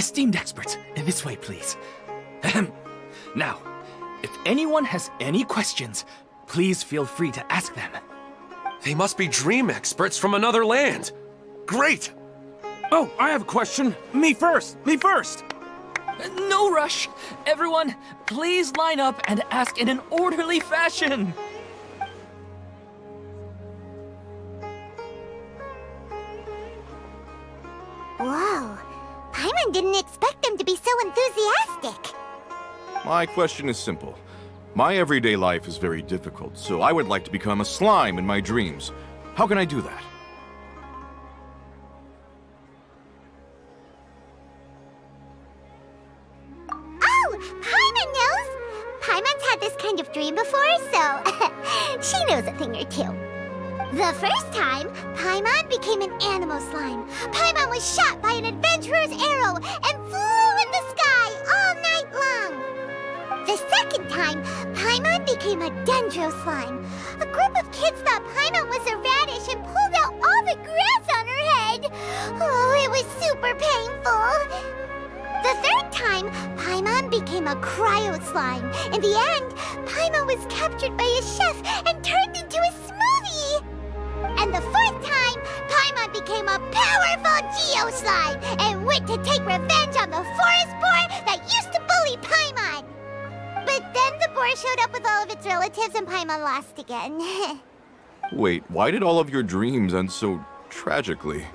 Esteemed experts, this way, please. Ahem. Now, if anyone has any questions, please feel free to ask them. They must be dream experts from another land. Great! Oh, I have a question. Me first! Me first! No rush. Everyone, please line up and ask in an orderly fashion. Whoa. Paimon didn't expect them to be so enthusiastic. My question is simple. My everyday life is very difficult, so I would like to become a slime in my dreams. How can I do that? Oh, Paimon knows! Paimon's had this kind of dream before, so she knows a thing or two. The first time, Paimon became an animal slime. Paimon was shot by an adventurer's arrow and flew in the sky all night long. The second time, Paimon became a dendro slime. A group of kids thought Paimon was a radish and pulled out all the grass on her head. Oh, it was super painful. The third time, Paimon became a cryo slime. In the end, Paimon was captured by a chef and turned into a smoothie. And the fourth time, Paimon became a powerful Geo slime and went to take revenge on the forest boar that used to bully Paimon. But then the boar showed up with all of its relatives and Paimon lost again. Wait, why did all of your dreams end so tragically?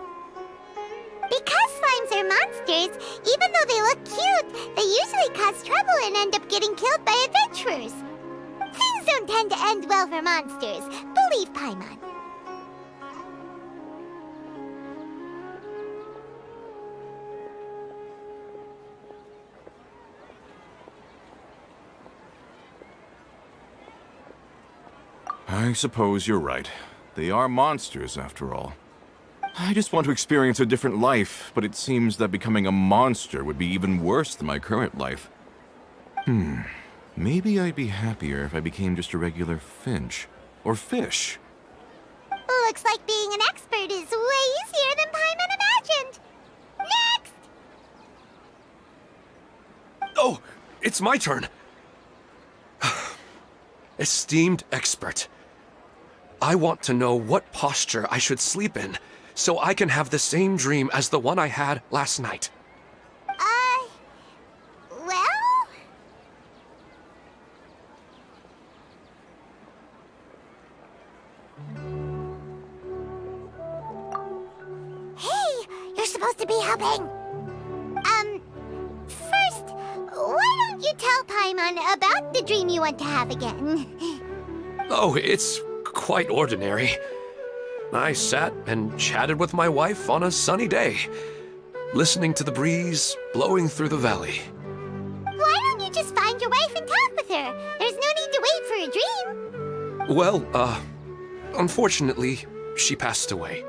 Because slimes are monsters, even though they look cute, they usually cause trouble and end up getting killed by adventurers. Things don't tend to end well for monsters. Believe Paimon. I suppose you're right. They are monsters, after all. I just want to experience a different life, but it seems that becoming a monster would be even worse than my current life. Maybe I'd be happier if I became just a regular finch. Or fish. Looks like being an expert is way easier than Paimon imagined. Next! Oh, it's my turn. Esteemed expert, I want to know what posture I should sleep in so I can have the same dream as the one I had last night. Well? Hey, you're supposed to be helping. First, why don't you tell Paimon about the dream you want to have again? Oh, it's quite ordinary. I sat and chatted with my wife on a sunny day, listening to the breeze blowing through the valley. Why don't you just find your wife and talk with her? There's no need to wait for a dream. Well, unfortunately, she passed away.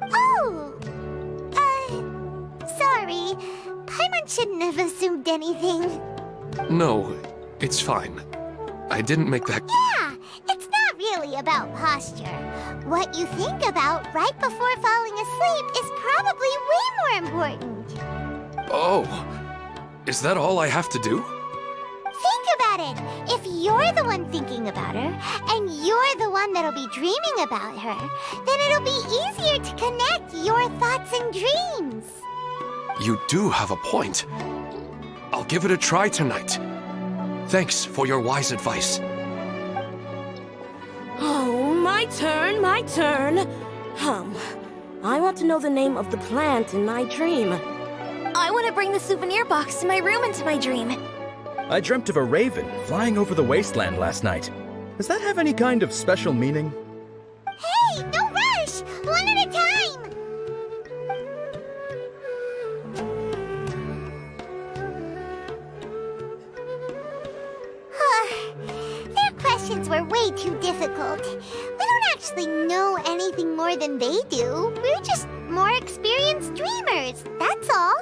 Oh, sorry. Paimon shouldn't have assumed anything. No, it's fine. I didn't make that... Yeah, it's not really about posture. What you think about right before falling asleep is probably way more important. Oh, is that all I have to do? Think about it. If you're the one thinking about her, and you're the one that'll be dreaming about her, then it'll be easier to connect your thoughts and dreams. You do have a point. I'll give it a try tonight. Thanks for your wise advice. Oh, my turn, my turn. I want to know the name of the plant in my dream. I want to bring the souvenir box to my room into my dream. I dreamt of a raven flying over the wasteland last night. Does that have any kind of special meaning? Hey, no rush! One at a time! Their questions were way too difficult. We don't actually know anything more than they do. We're just more experienced dreamers, that's all.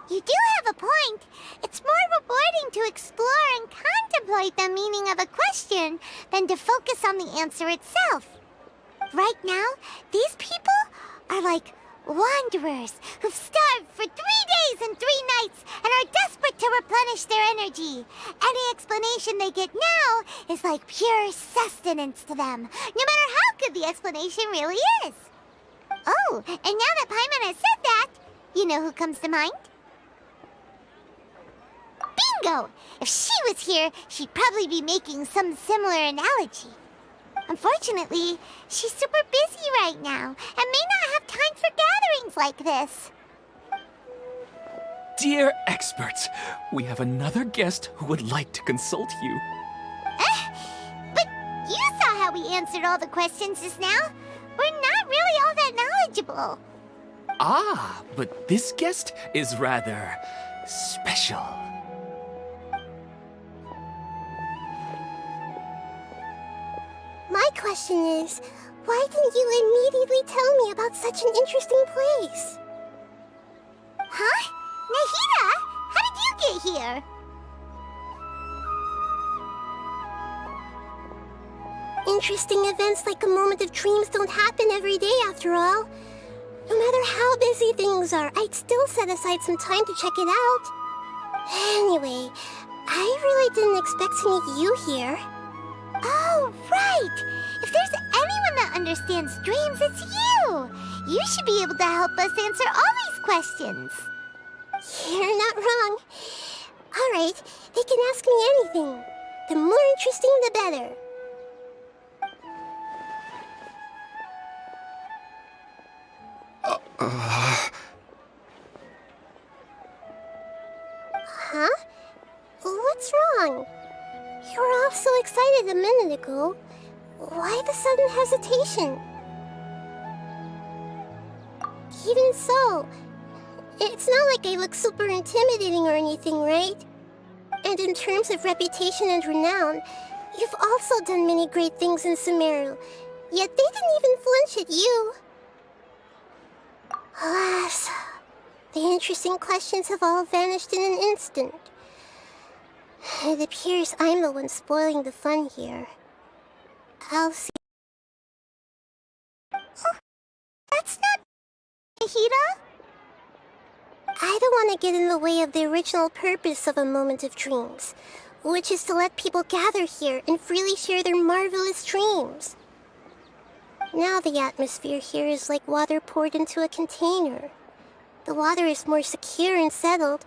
You do have a point. It's more rewarding to explore and contemplate the meaning of a question than to focus on the answer itself. Right now, these people are like wanderers who've starved for 3 days and 3 nights and are desperate to replenish their energy. Any explanation they get now is like pure sustenance to them, no matter how good the explanation really is. Oh, and now that Paimon has said that, you know who comes to mind? Bingo! If she was here, she'd probably be making some similar analogy. Unfortunately, she's super busy right now and may not have time for gatherings like this. Dear experts, we have another guest who would like to consult you. But you saw how we answered all the questions just now. We're not really all that knowledgeable. Ah, but this guest is rather special. My question is, why didn't you immediately tell me about such an interesting place? Huh? Nahida, how did you get here? Interesting events like a moment of dreams don't happen every day after all. No matter how busy things are, I'd still set aside some time to check it out. Anyway, I really didn't expect to meet you here. Oh, right! If there's anyone that understands dreams, it's you! You should be able to help us answer all these questions. You're not wrong. All right, they can ask me anything. The more interesting, the better. Huh? What's wrong? You were all so excited a minute ago. Why the sudden hesitation? Even so, it's not like I look super intimidating or anything, right? And in terms of reputation and renown, you've also done many great things in Sumeru, yet they didn't even flinch at you. Alas, the interesting questions have all vanished in an instant. It appears I'm the one spoiling the fun here. I'll see. Oh, that's not Nahida. I don't want to get in the way of the original purpose of a moment of dreams, which is to let people gather here and freely share their marvelous dreams. Now the atmosphere here is like water poured into a container. The water is more secure and settled,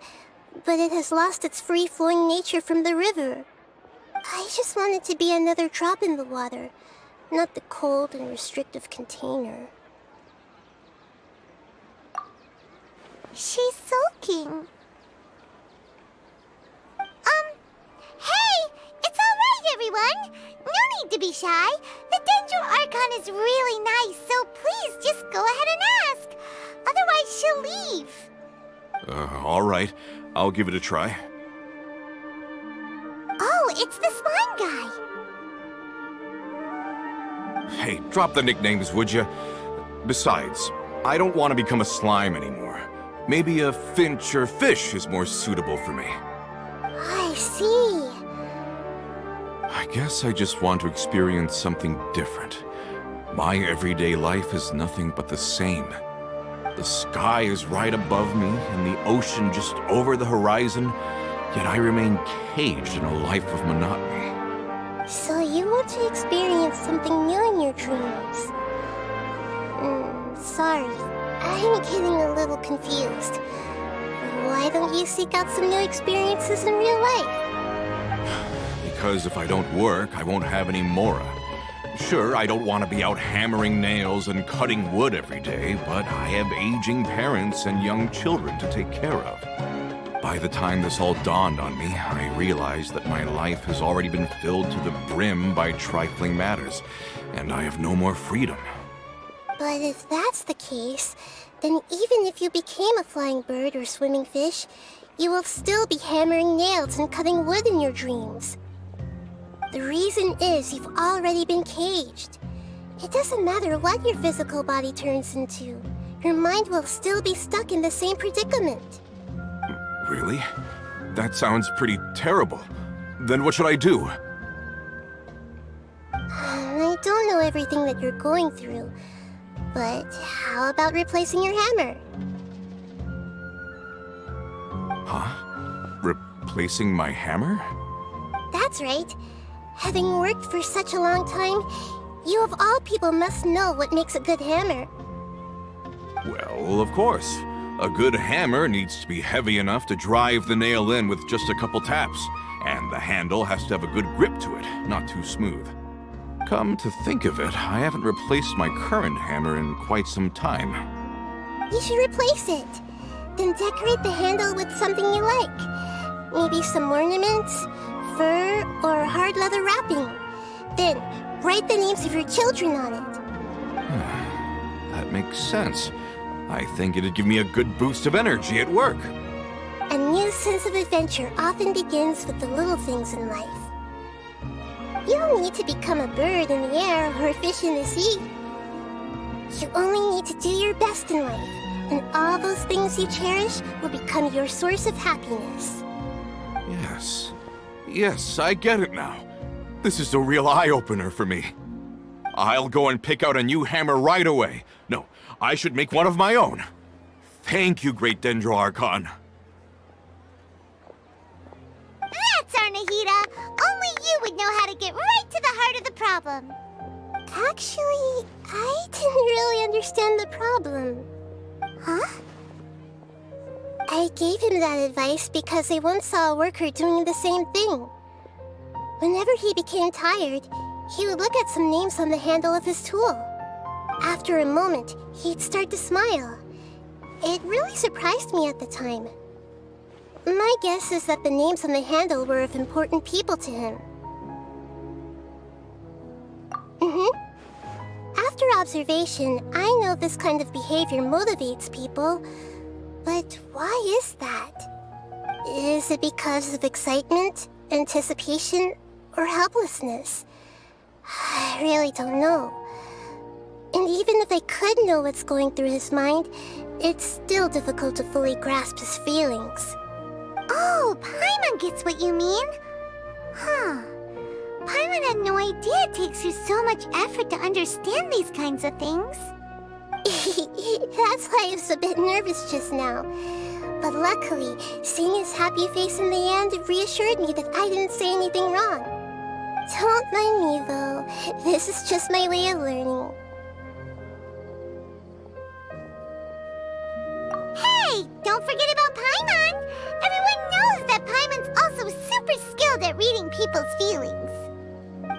but it has lost its free-flowing nature from the river. I just want it to be another drop in the water, not the cold and restrictive container. She's sulking. Hey! It's all right, everyone! No need to be shy. The Dendro Archon is really nice, so please just go ahead and ask. Otherwise, she'll leave. All right. I'll give it a try. Oh, it's the slime guy. Hey, drop the nicknames, would you? Besides, I don't want to become a slime anymore. Maybe a finch or fish is more suitable for me. I see. I guess I just want to experience something different. My everyday life is nothing but the same. The sky is right above me, and the ocean just over the horizon, yet I remain caged in a life of monotony. So you want to experience something new in your dreams? Sorry, I'm getting a little confused. Why don't you seek out some new experiences in real life? Because if I don't work, I won't have any Mora. Sure, I don't want to be out hammering nails and cutting wood every day, but I have aging parents and young children to take care of. By the time this all dawned on me, I realized that my life has already been filled to the brim by trifling matters, and I have no more freedom. But if that's the case, then even if you became a flying bird or swimming fish, you will still be hammering nails and cutting wood in your dreams. The reason is you've already been caged. It doesn't matter what your physical body turns into. Your mind will still be stuck in the same predicament. Really? That sounds pretty terrible. Then what should I do? I don't know everything that you're going through, but how about replacing your hammer? Huh? Replacing my hammer? That's right. Having worked for such a long time, you of all people must know what makes a good hammer. Well, of course. A good hammer needs to be heavy enough to drive the nail in with just a couple taps, and the handle has to have a good grip to it, not too smooth. Come to think of it, I haven't replaced my current hammer in quite some time. You should replace it. Then decorate the handle with something you like. Maybe some ornaments, fur, or hard leather wrapping. Then, write the names of your children on it. That makes sense. I think it'd give me a good boost of energy at work. A new sense of adventure often begins with the little things in life. You don't need to become a bird in the air or a fish in the sea. You only need to do your best in life, and all those things you cherish will become your source of happiness. Yes. Yes, I get it now. This is a real eye-opener for me. I'll go and pick out a new hammer right away. No, I should make one of my own. Thank you, Great Dendro Archon. That's Arnahita! Only you would know how to get right to the heart of the problem. Actually, I didn't really understand the problem. Huh? I gave him that advice because I once saw a worker doing the same thing. Whenever he became tired, he would look at some names on the handle of his tool. After a moment, he'd start to smile. It really surprised me at the time. My guess is that the names on the handle were of important people to him. After observation, I know this kind of behavior motivates people. But why is that? Is it because of excitement, anticipation, or helplessness? I really don't know. And even if I could know what's going through his mind, it's still difficult to fully grasp his feelings. Oh, Paimon gets what you mean. Huh. Paimon had no idea it takes you so much effort to understand these kinds of things. That's why I was a bit nervous just now. But luckily, seeing his happy face in the end reassured me that I didn't say anything wrong. Don't mind me, though. This is just my way of learning. Hey, don't forget about Paimon! Everyone knows that Paimon's also super skilled at reading people's feelings.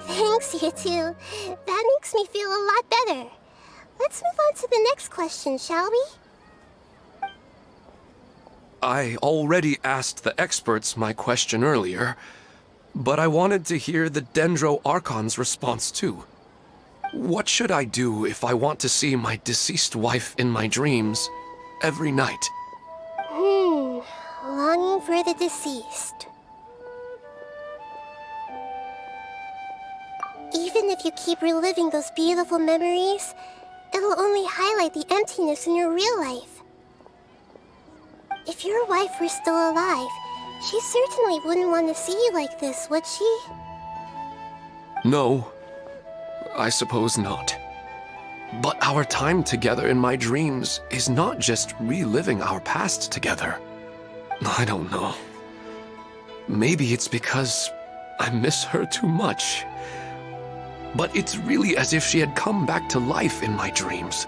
Thanks, you two. That makes me feel a lot better. Let's move on to the next question, shall we? I already asked the experts my question earlier, but I wanted to hear the Dendro Archon's response too. What should I do if I want to see my deceased wife in my dreams every night? Longing for the deceased. Even if you keep reliving those beautiful memories, it'll only highlight the emptiness in your real life. If your wife were still alive, she certainly wouldn't want to see you like this, would she? No, I suppose not. But our time together in my dreams is not just reliving our past together. I don't know. Maybe it's because I miss her too much. But it's really as if she had come back to life in my dreams.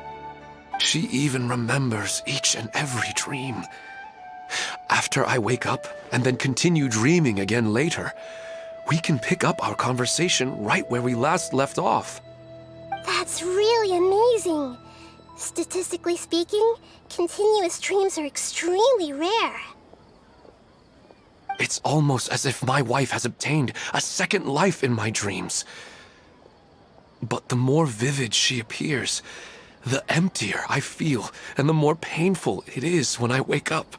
She even remembers each and every dream. After I wake up and then continue dreaming again later, we can pick up our conversation right where we last left off. That's really amazing. Statistically speaking, continuous dreams are extremely rare. It's almost as if my wife has obtained a second life in my dreams. But the more vivid she appears, the emptier I feel, and the more painful it is when I wake up.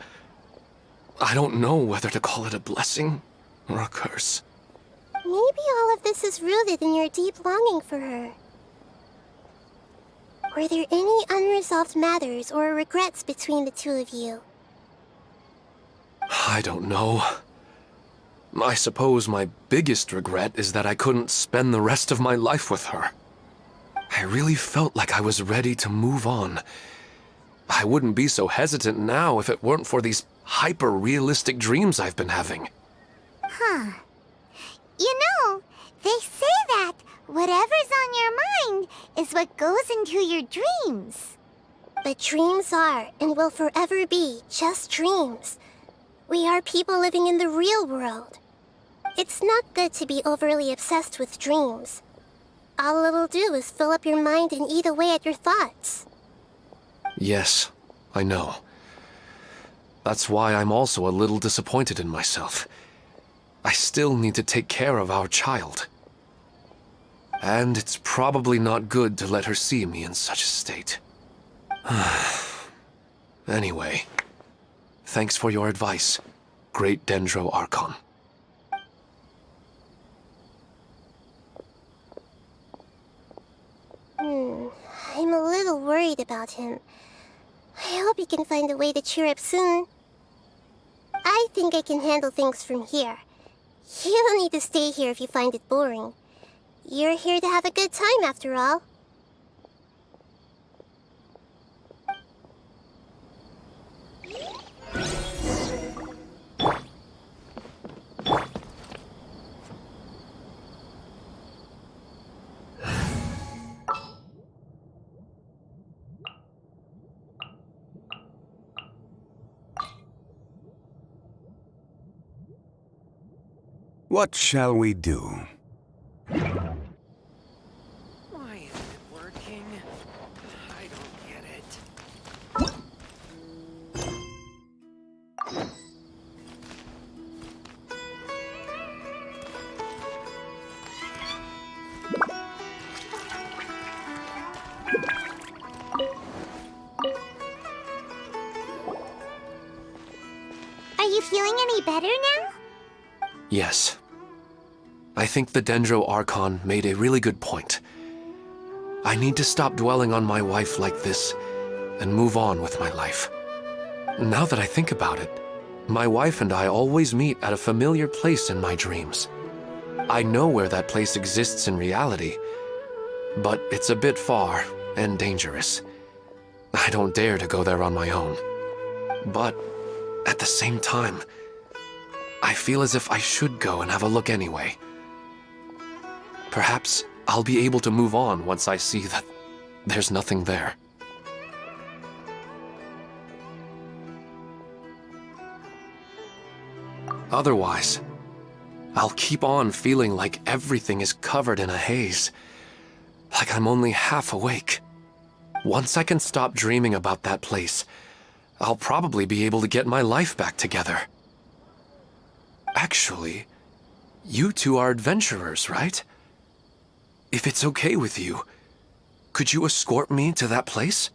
I don't know whether to call it a blessing or a curse. Maybe all of this is rooted in your deep longing for her. Were there any unresolved matters or regrets between the two of you? I don't know. I suppose my biggest regret is that I couldn't spend the rest of my life with her. I really felt like I was ready to move on. I wouldn't be so hesitant now if it weren't for these hyper-realistic dreams I've been having. Huh. You know, they say that whatever's on your mind is what goes into your dreams. But dreams are and will forever be just dreams. We are people living in the real world. It's not good to be overly obsessed with dreams. All it'll do is fill up your mind and eat away at your thoughts. Yes, I know. That's why I'm also a little disappointed in myself. I still need to take care of our child. And it's probably not good to let her see me in such a state. Anyway, thanks for your advice, Great Dendro Archon. I'm a little worried about him. I hope he can find a way to cheer up soon. I think I can handle things from here. You don't need to stay here if you find it boring. You're here to have a good time, after all. What shall we do? Why isn't it working? I don't get it. Are you feeling any better now? Yes. I think the Dendro Archon made a really good point. I need to stop dwelling on my wife like this and move on with my life. Now that I think about it, my wife and I always meet at a familiar place in my dreams. I know where that place exists in reality, but it's a bit far and dangerous. I don't dare to go there on my own. But at the same time, I feel as if I should go and have a look anyway. Perhaps I'll be able to move on once I see that there's nothing there. Otherwise, I'll keep on feeling like everything is covered in a haze, like I'm only half awake. Once I can stop dreaming about that place, I'll probably be able to get my life back together. Actually, you two are adventurers, right? If it's okay with you, could you escort me to that place?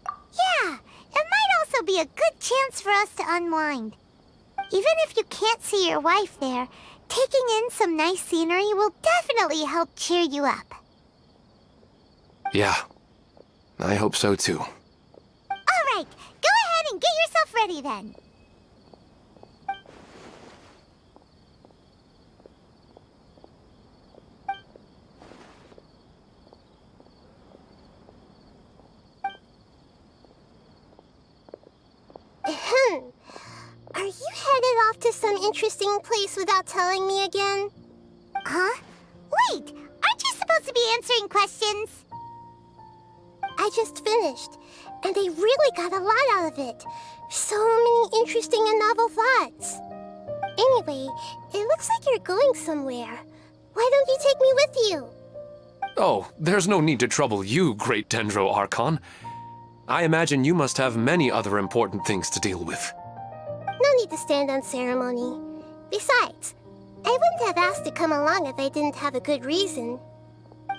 Yeah, it might also be a good chance for us to unwind. Even if you can't see your wife there, taking in some nice scenery will definitely help cheer you up. Yeah, I hope so too. All right, go ahead and get yourself ready then. Are you headed off to some interesting place without telling me again? Huh? Wait, aren't you supposed to be answering questions? I just finished, and I really got a lot out of it. So many interesting and novel thoughts. Anyway, it looks like you're going somewhere. Why don't you take me with you? Oh, there's no need to trouble you, Great Dendro Archon. I imagine you must have many other important things to deal with. No need to stand on ceremony. Besides, I wouldn't have asked to come along if I didn't have a good reason.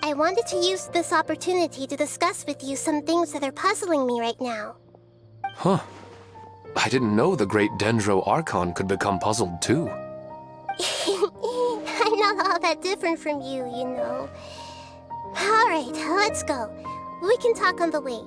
I wanted to use this opportunity to discuss with you some things that are puzzling me right now. Huh. I didn't know the Great Dendro Archon could become puzzled too. I'm not all that different from you, you know. Alright, let's go. We can talk on the way.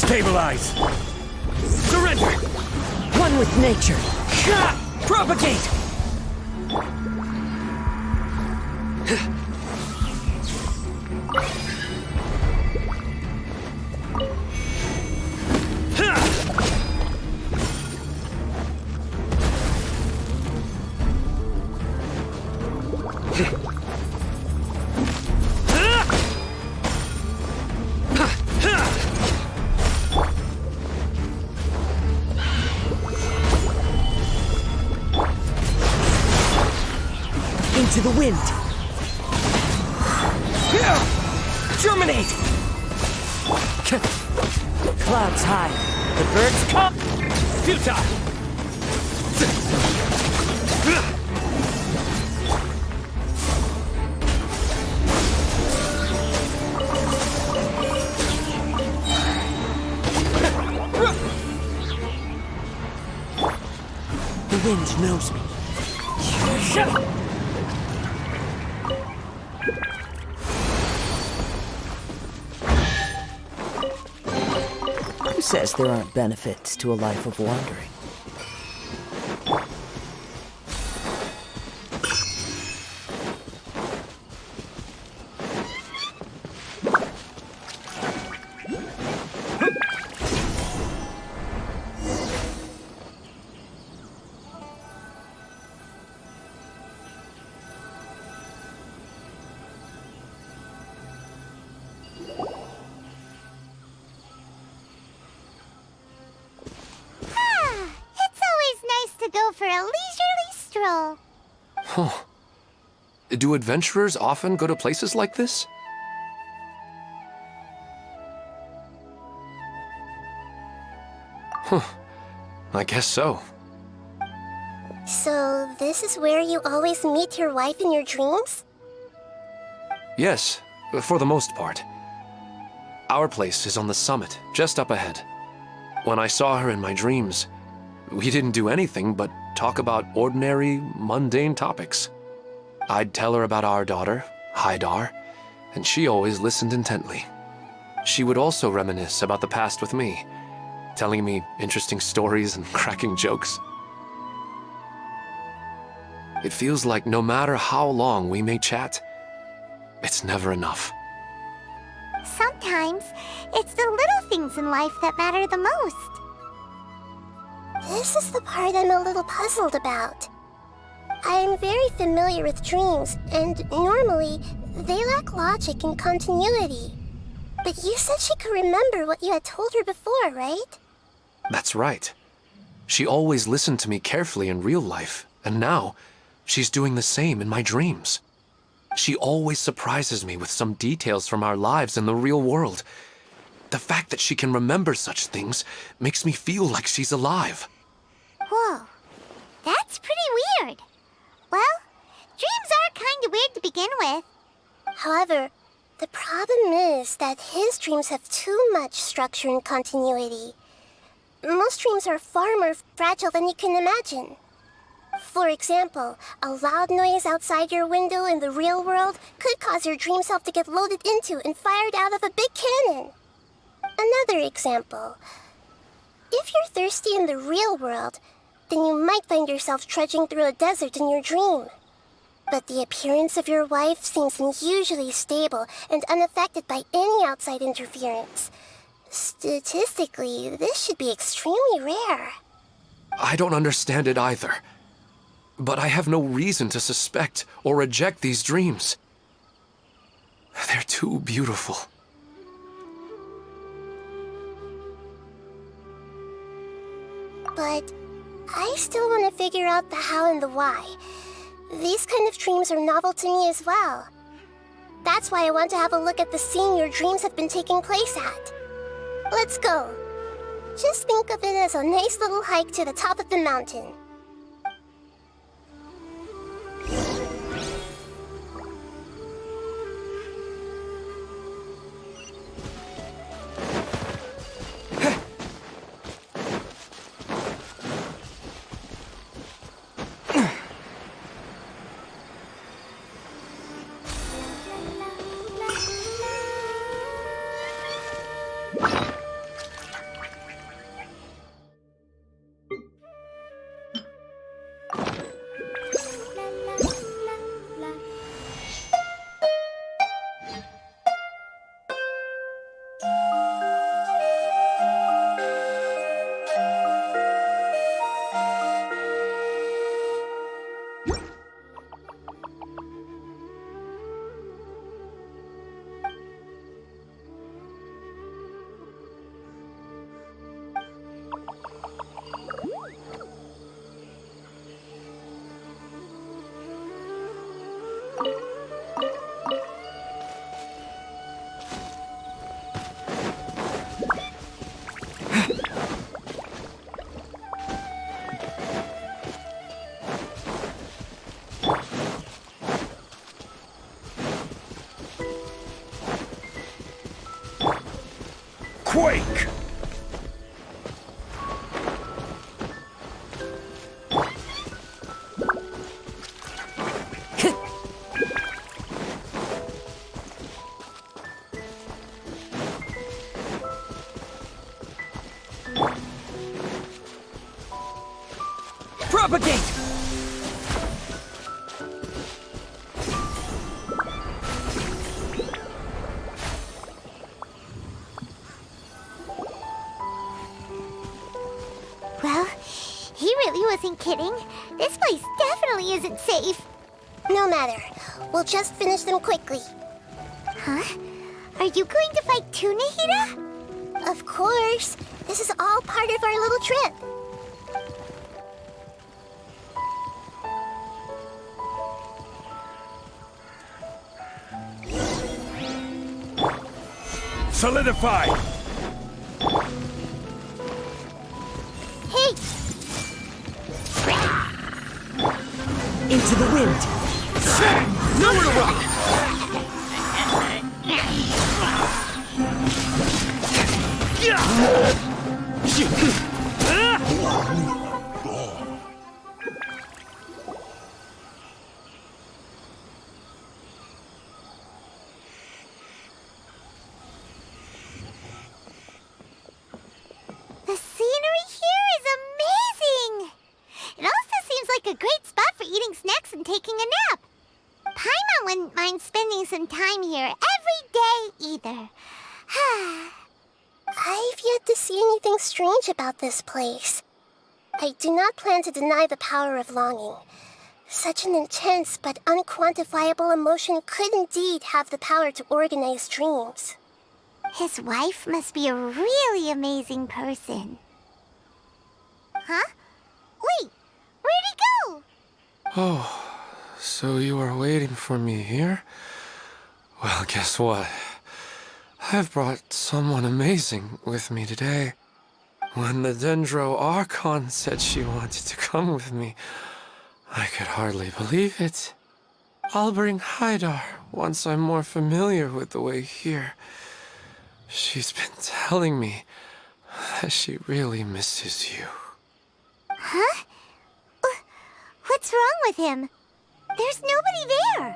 Stabilize! Surrender! One with nature. Propagate! Into the wind. Germinate! Clouds high. The birds come! Futile! The wind knows me. Who says there aren't benefits to a life of wandering? It's always nice to go for a leisurely stroll. Do adventurers often go to places like this? I guess so. So, this is where you always meet your wife in your dreams? Yes, for the most part. Our place is on the summit, just up ahead. When I saw her in my dreams, we didn't do anything but talk about ordinary, mundane topics. I'd tell her about our daughter, Haidar, and she always listened intently. She would also reminisce about the past with me, telling me interesting stories and cracking jokes. It feels like no matter how long we may chat, it's never enough. Sometimes it's the little things in life that matter the most. This is the part I'm a little puzzled about. I am very familiar with dreams, and normally, they lack logic and continuity. But you said she could remember what you had told her before, right? That's right. She always listened to me carefully in real life, and now she's doing the same in my dreams. She always surprises me with some details from our lives in the real world. The fact that she can remember such things makes me feel like she's alive. Whoa, that's pretty weird. Well, dreams are kind of weird to begin with. However, the problem is that his dreams have too much structure and continuity. Most dreams are far more fragile than you can imagine. For example, a loud noise outside your window in the real world could cause your dream self to get loaded into and fired out of a big cannon. Another example. If you're thirsty in the real world, then you might find yourself trudging through a desert in your dream. But the appearance of your wife seems unusually stable and unaffected by any outside interference. Statistically, this should be extremely rare. I don't understand it either. But I have no reason to suspect or reject these dreams. They're too beautiful. But I still want to figure out the how and the why. These kind of dreams are novel to me as well. That's why I want to have a look at the scene your dreams have been taking place at. Let's go. Just think of it as a nice little hike to the top of the mountain. quake! Propagate! Well, he really wasn't kidding. This place definitely isn't safe. No matter. We'll just finish them quickly. Huh? Are you going to fight too, Nahida? Of course. This is all part of our little trip. Solidify! Hey! Into the wind. Nowhere to run! The scenery here is amazing! It also seems like a great spot for eating snacks and taking a nap. Paimon wouldn't mind spending some time here every day either. I've yet to see anything strange about this place. I do not plan to deny the power of longing. Such an intense but unquantifiable emotion could indeed have the power to organize dreams. His wife must be a really amazing person. Huh? Wait, where'd he go? Oh, so you are waiting for me here? Well, guess what? I've brought someone amazing with me today. When the Dendro Archon said she wanted to come with me, I could hardly believe it. I'll bring Haidar once I'm more familiar with the way here. She's been telling me that she really misses you. Huh? What's wrong with him? There's nobody there.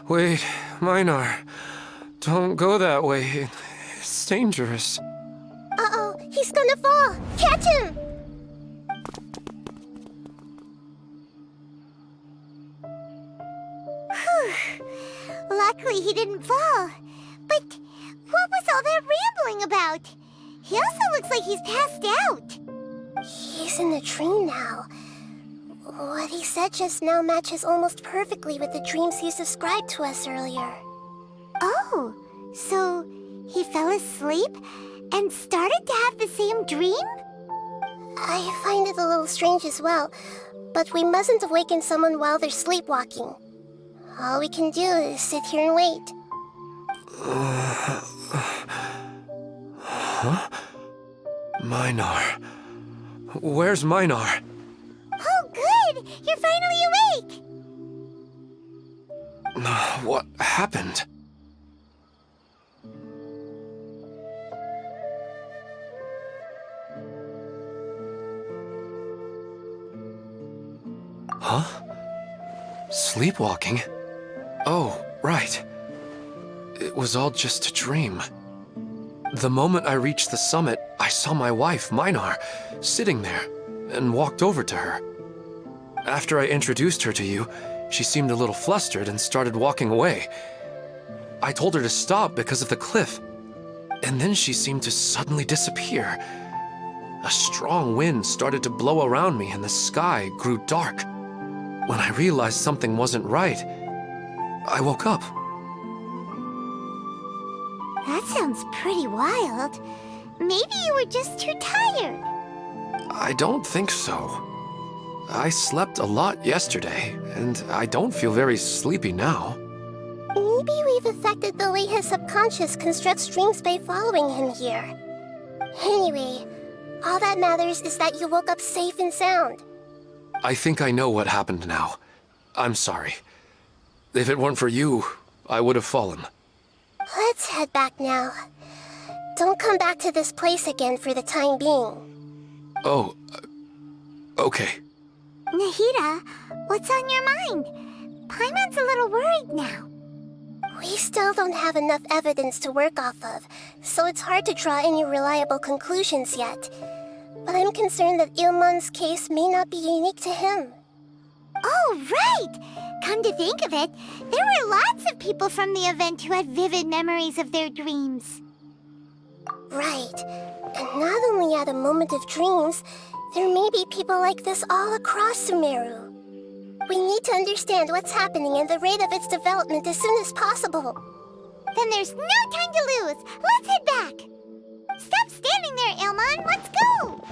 Wait, Minar. Don't go that way. It's dangerous. Uh-oh, he's gonna fall! Catch him! Luckily he didn't fall. But what was all that rambling about? He also looks like he's passed out. He's in the dream now. What he said just now matches almost perfectly with the dreams he's described to us earlier. Oh, so he fell asleep and started to have the same dream? I find it a little strange as well, but we mustn't awaken someone while they're sleepwalking. All we can do is sit here and wait. Huh? Minar. Where's Minar? Oh, good! You're finally awake! What happened? Huh? Sleepwalking? Oh, right. It was all just a dream. The moment I reached the summit, I saw my wife, Minar, sitting there, and walked over to her. After I introduced her to you, she seemed a little flustered and started walking away. I told her to stop because of the cliff, and then she seemed to suddenly disappear. A strong wind started to blow around me and the sky grew dark. When I realized something wasn't right, I woke up. That sounds pretty wild. Maybe you were just too tired. I don't think so. I slept a lot yesterday, and I don't feel very sleepy now. Maybe we've affected the way his subconscious constructs dreams by following him here. Anyway, all that matters is that you woke up safe and sound. I think I know what happened now. I'm sorry. If it weren't for you, I would have fallen. Let's head back now. Don't come back to this place again for the time being. Oh, okay. Nahida, what's on your mind? Paimon's a little worried now. We still don't have enough evidence to work off of, so it's hard to draw any reliable conclusions yet. But I'm concerned that Ilmon's case may not be unique to him. Oh, right! Come to think of it, there were lots of people from the event who had vivid memories of their dreams. Right. And not only at a moment of dreams, there may be people like this all across Sumeru. We need to understand what's happening and the rate of its development as soon as possible. Then there's no time to lose. Let's head back. Stop standing there, Ilmon. Let's go.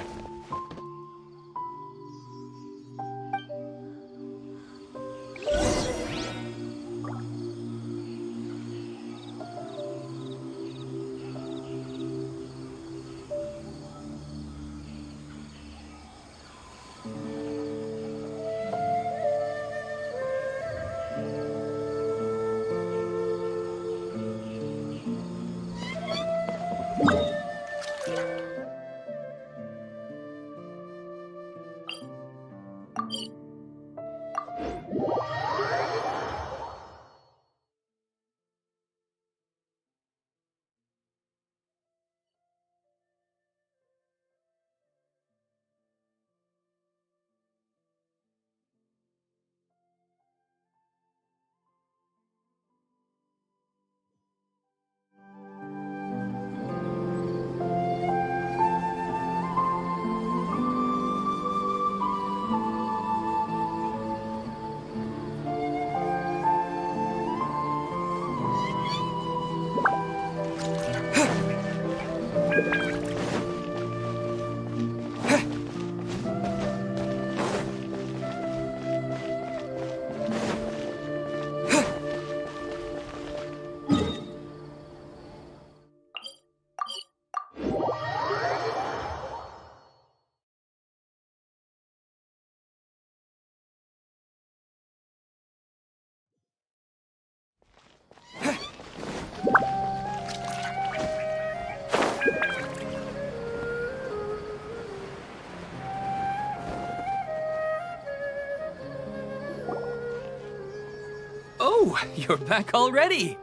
Oh, you're back already.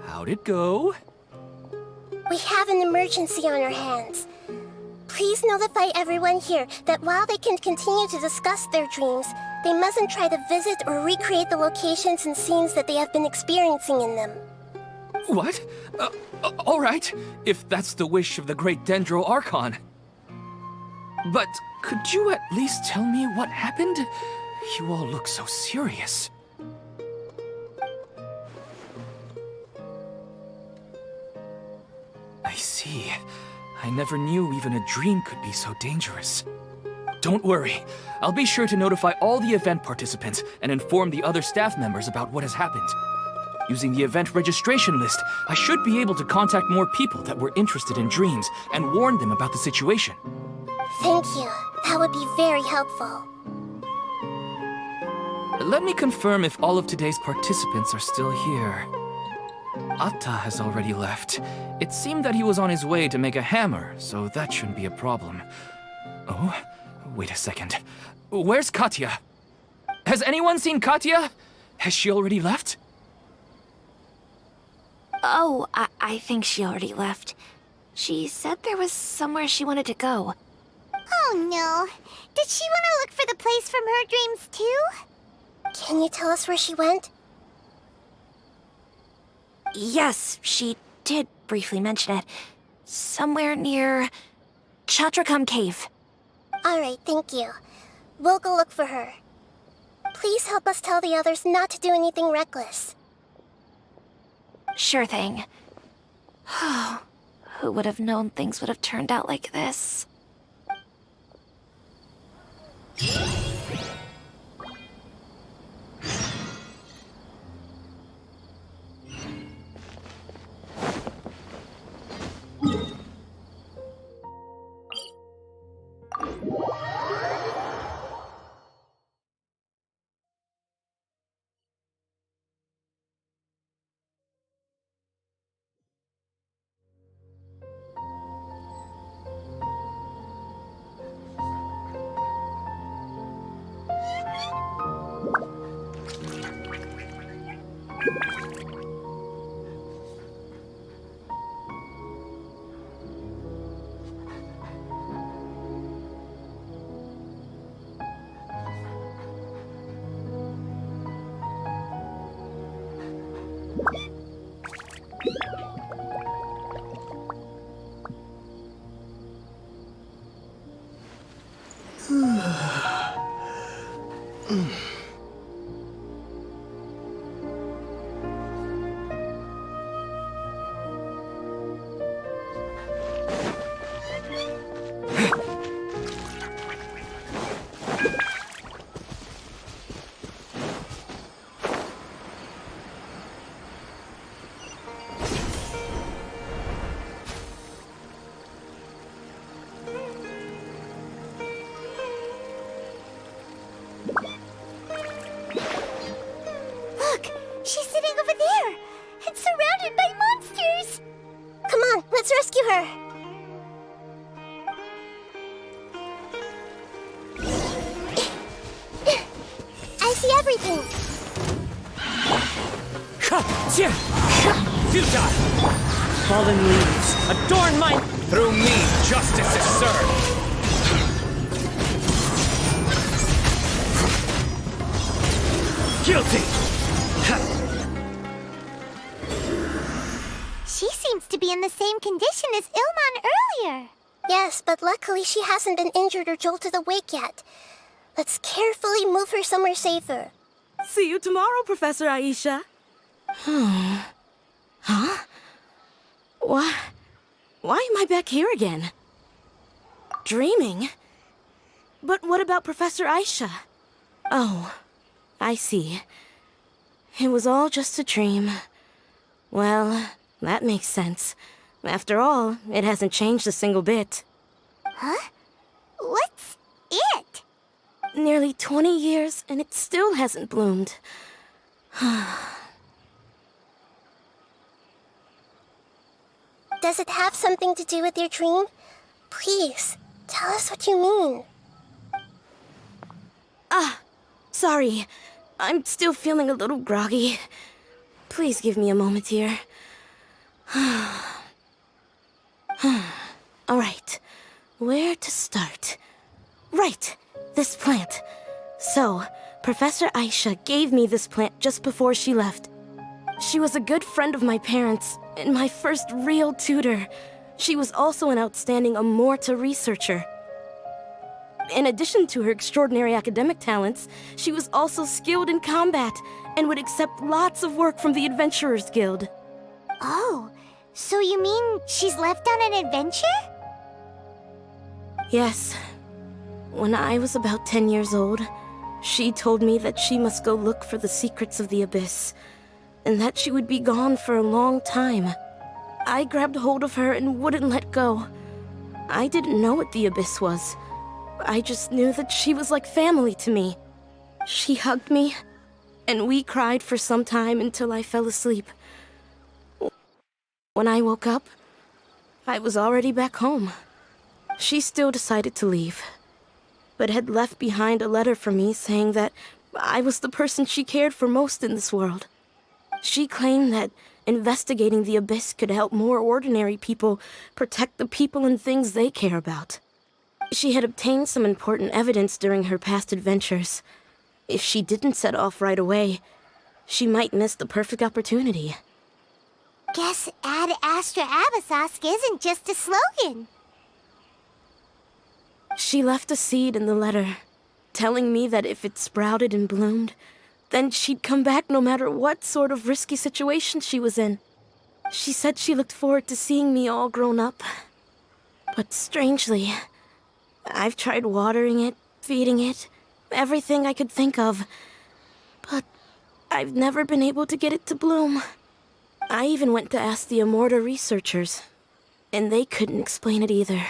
How'd it go? We have an emergency on our hands. Please notify everyone here that while they can continue to discuss their dreams, they mustn't try to visit or recreate the locations and scenes that they have been experiencing in them. What? All right, if that's the wish of the great Dendro Archon. But could you at least tell me what happened? You all look so serious. I see. I never knew even a dream could be so dangerous. Don't worry. I'll be sure to notify all the event participants and inform the other staff members about what has happened. Using the event registration list, I should be able to contact more people that were interested in dreams and warn them about the situation. Thank you. That would be very helpful. Let me confirm if all of today's participants are still here. Atta has already left. It seemed that he was on his way to make a hammer, so that shouldn't be a problem. Oh, wait a second. Where's Katya? Has anyone seen Katya? Has she already left? Oh, I think she already left. She said there was somewhere she wanted to go. Oh no. Did she want to look for the place from her dreams too? Can you tell us where she went? Yes, she did briefly mention it. Somewhere near Chatrakam Cave. Alright, thank you. We'll go look for her. Please help us tell the others not to do anything reckless. Sure thing. Who would have known things would have turned out like this? Look! She's sitting over there! And surrounded by monsters! Come on, let's rescue her. I see everything. Futile! Fallen leaves, adorn my... Through me, justice is served! Guilty! She seems to be in the same condition as Ilman earlier. Yes, but luckily she hasn't been injured or jolted awake yet. Let's carefully move her somewhere safer. See you tomorrow, Professor Aisha. Huh? Why am I back here again? Dreaming? But what about Professor Aisha? Oh, I see. It was all just a dream. Well, that makes sense. After all, it hasn't changed a single bit. Huh? What's it? Nearly 20 years, and it still hasn't bloomed. Does it have something to do with your dream? Please, tell us what you mean. Sorry. I'm still feeling a little groggy. Please give me a moment here. All right. Where to start? Right. This plant. So, Professor Aisha gave me this plant just before she left. She was a good friend of my parents and my first real tutor. She was also an outstanding Amorta researcher. In addition to her extraordinary academic talents, she was also skilled in combat and would accept lots of work from the Adventurers Guild. Oh, so you mean she's left on an adventure? Yes. When I was about 10 years old, she told me that she must go look for the secrets of the Abyss, and that she would be gone for a long time. I grabbed hold of her and wouldn't let go. I didn't know what the Abyss was. I just knew that she was like family to me. She hugged me, and we cried for some time until I fell asleep. When I woke up, I was already back home. She still decided to leave, but had left behind a letter for me saying that I was the person she cared for most in this world. She claimed that investigating the Abyss could help more ordinary people protect the people and things they care about. She had obtained some important evidence during her past adventures. If she didn't set off right away, she might miss the perfect opportunity. Guess Ad Astra Abyssosque isn't just a slogan. She left a seed in the letter, telling me that if it sprouted and bloomed, then she'd come back no matter what sort of risky situation she was in. She said she looked forward to seeing me all grown up. But strangely, I've tried watering it, feeding it, everything I could think of. But I've never been able to get it to bloom. I even went to ask the Amorta researchers, and they couldn't explain it either.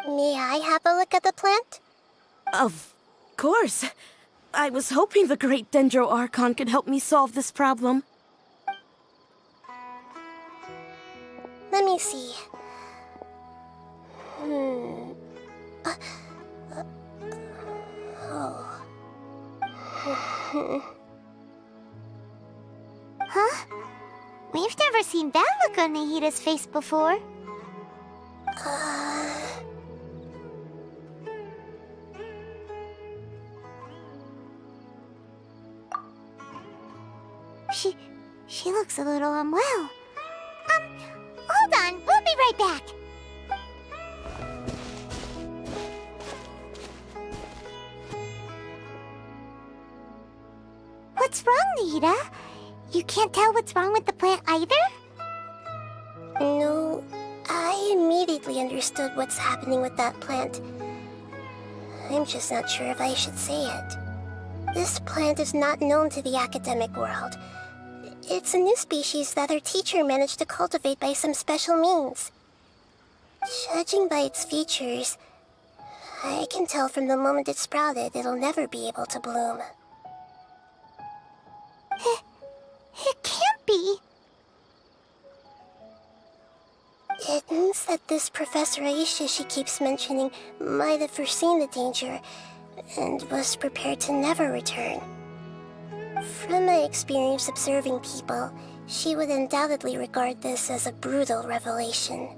May I have a look at the plant? Of course. I was hoping the great Dendro Archon could help me solve this problem. Let me see. Huh? We've never seen that look on Nahida's face before. She looks a little unwell. Hold on, we'll be right back. What's wrong, Nahida? You can't tell what's wrong with the plant either? No, I immediately understood what's happening with that plant. I'm just not sure if I should say it. This plant is not known to the academic world. It's a new species that our teacher managed to cultivate by some special means. Judging by its features, I can tell from the moment it sprouted it'll never be able to bloom. It can't be. It means that this Professor Aisha she keeps mentioning might have foreseen the danger and was prepared to never return. From my experience observing people, she would undoubtedly regard this as a brutal revelation.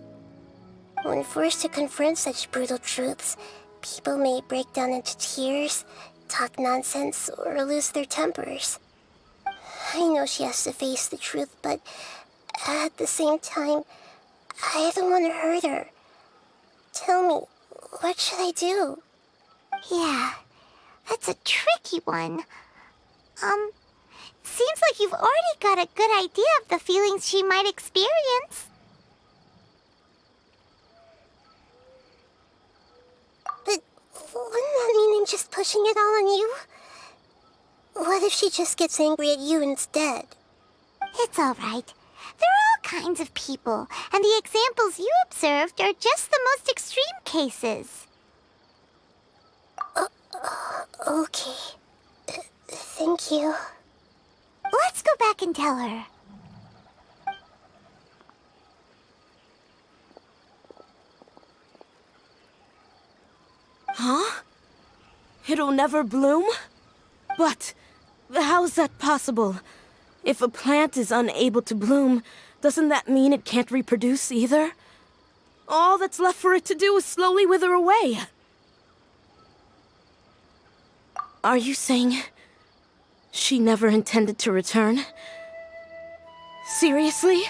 When forced to confront such brutal truths, people may break down into tears, talk nonsense, or lose their tempers. I know she has to face the truth, but at the same time, I don't want to hurt her. Tell me, what should I do? Yeah, that's a tricky one. Seems like you've already got a good idea of the feelings she might experience. But wouldn't that mean I'm just pushing it all on you? What if she just gets angry at you instead? It's all right. There are all kinds of people, and the examples you observed are just the most extreme cases. Okay. Thank you. Let's go back and tell her. Huh? It'll never bloom? But how's that possible? If a plant is unable to bloom, doesn't that mean it can't reproduce either? All that's left for it to do is slowly wither away. Are you saying she never intended to return? Seriously?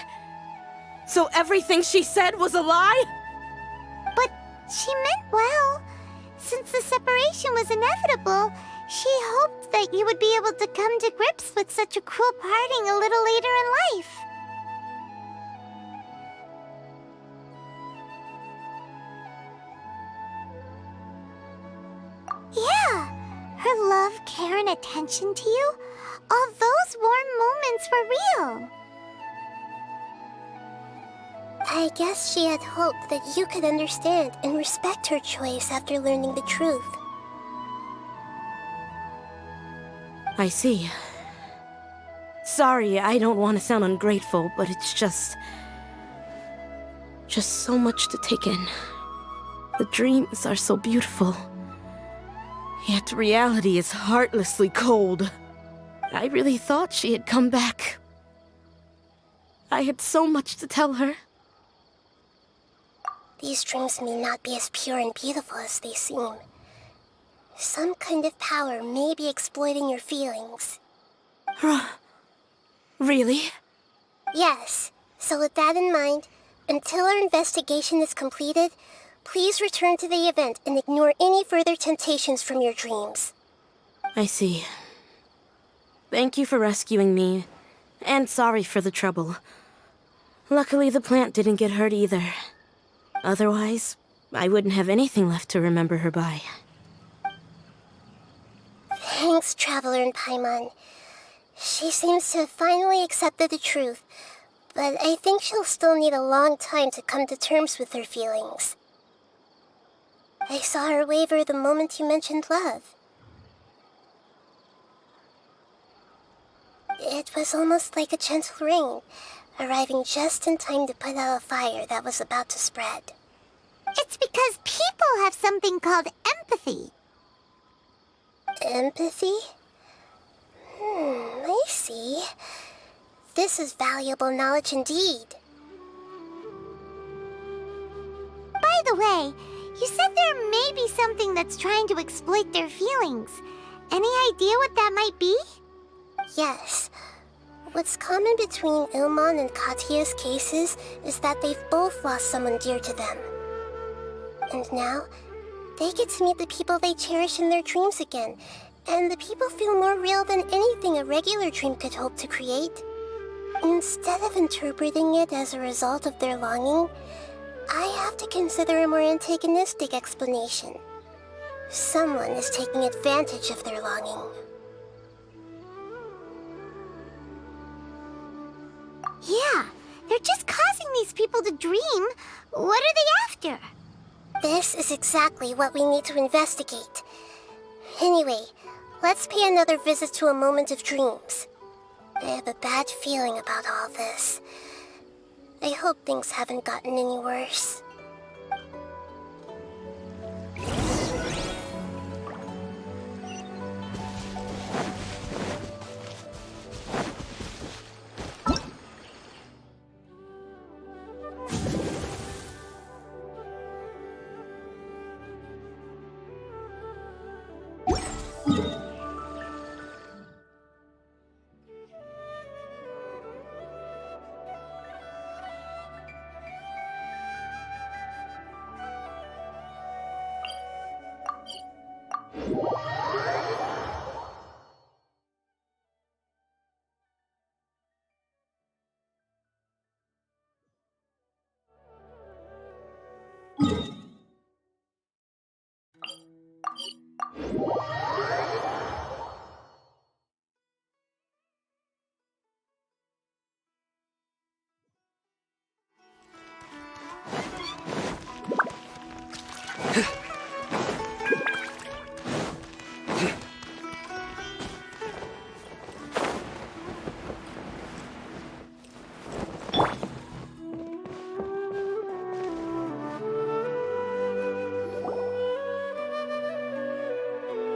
So everything she said was a lie? But she meant well. Since the separation was inevitable, she hoped that you would be able to come to grips with such a cruel parting a little later in life. Yeah, her love, care, and attention to you, all those warm moments were real. I guess she had hoped that you could understand and respect her choice after learning the truth. I see. Sorry, I don't want to sound ungrateful, but it's just so much to take in. The dreams are so beautiful. Yet reality is heartlessly cold. I really thought she had come back. I had so much to tell her. These dreams may not be as pure and beautiful as they seem. Some kind of power may be exploiting your feelings. Really? Yes. So with that in mind, until our investigation is completed, please return to the event and ignore any further temptations from your dreams. I see. Thank you for rescuing me, and sorry for the trouble. Luckily, the plant didn't get hurt either. Otherwise, I wouldn't have anything left to remember her by. Thanks, Traveler and Paimon. She seems to have finally accepted the truth, but I think she'll still need a long time to come to terms with her feelings. I saw her waver the moment you mentioned love. It was almost like a gentle rain, arriving just in time to put out a fire that was about to spread. It's because people have something called empathy. Empathy? I see. This is valuable knowledge indeed. By the way, you said there may be something that's trying to exploit their feelings. Any idea what that might be? Yes. What's common between Ilmon and Katya's cases is that they've both lost someone dear to them. And now, they get to meet the people they cherish in their dreams again, and the people feel more real than anything a regular dream could hope to create. Instead of interpreting it as a result of their longing, I have to consider a more antagonistic explanation. Someone is taking advantage of their longing. Yeah, they're just causing these people to dream. What are they after? This is exactly what we need to investigate. Anyway, let's pay another visit to a moment of dreams. I have a bad feeling about all this. I hope things haven't gotten any worse.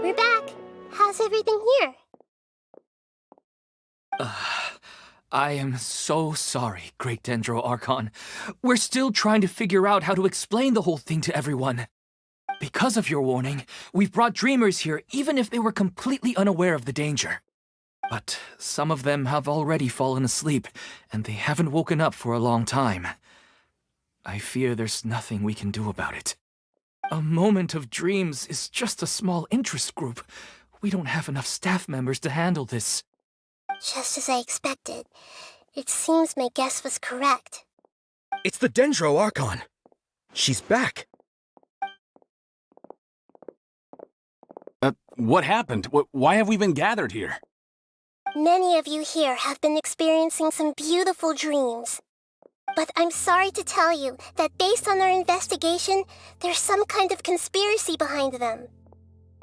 We're back. How's everything here? I am so sorry, Great Dendro Archon. We're still trying to figure out how to explain the whole thing to everyone. Because of your warning, we've brought dreamers here even if they were completely unaware of the danger. But some of them have already fallen asleep, and they haven't woken up for a long time. I fear there's nothing we can do about it. A moment of dreams is just a small interest group. We don't have enough staff members to handle this. Just as I expected. It seems my guess was correct. It's the Dendro Archon. She's back. What happened? Why have we been gathered here? Many of you here have been experiencing some beautiful dreams. But I'm sorry to tell you that based on our investigation, there's some kind of conspiracy behind them.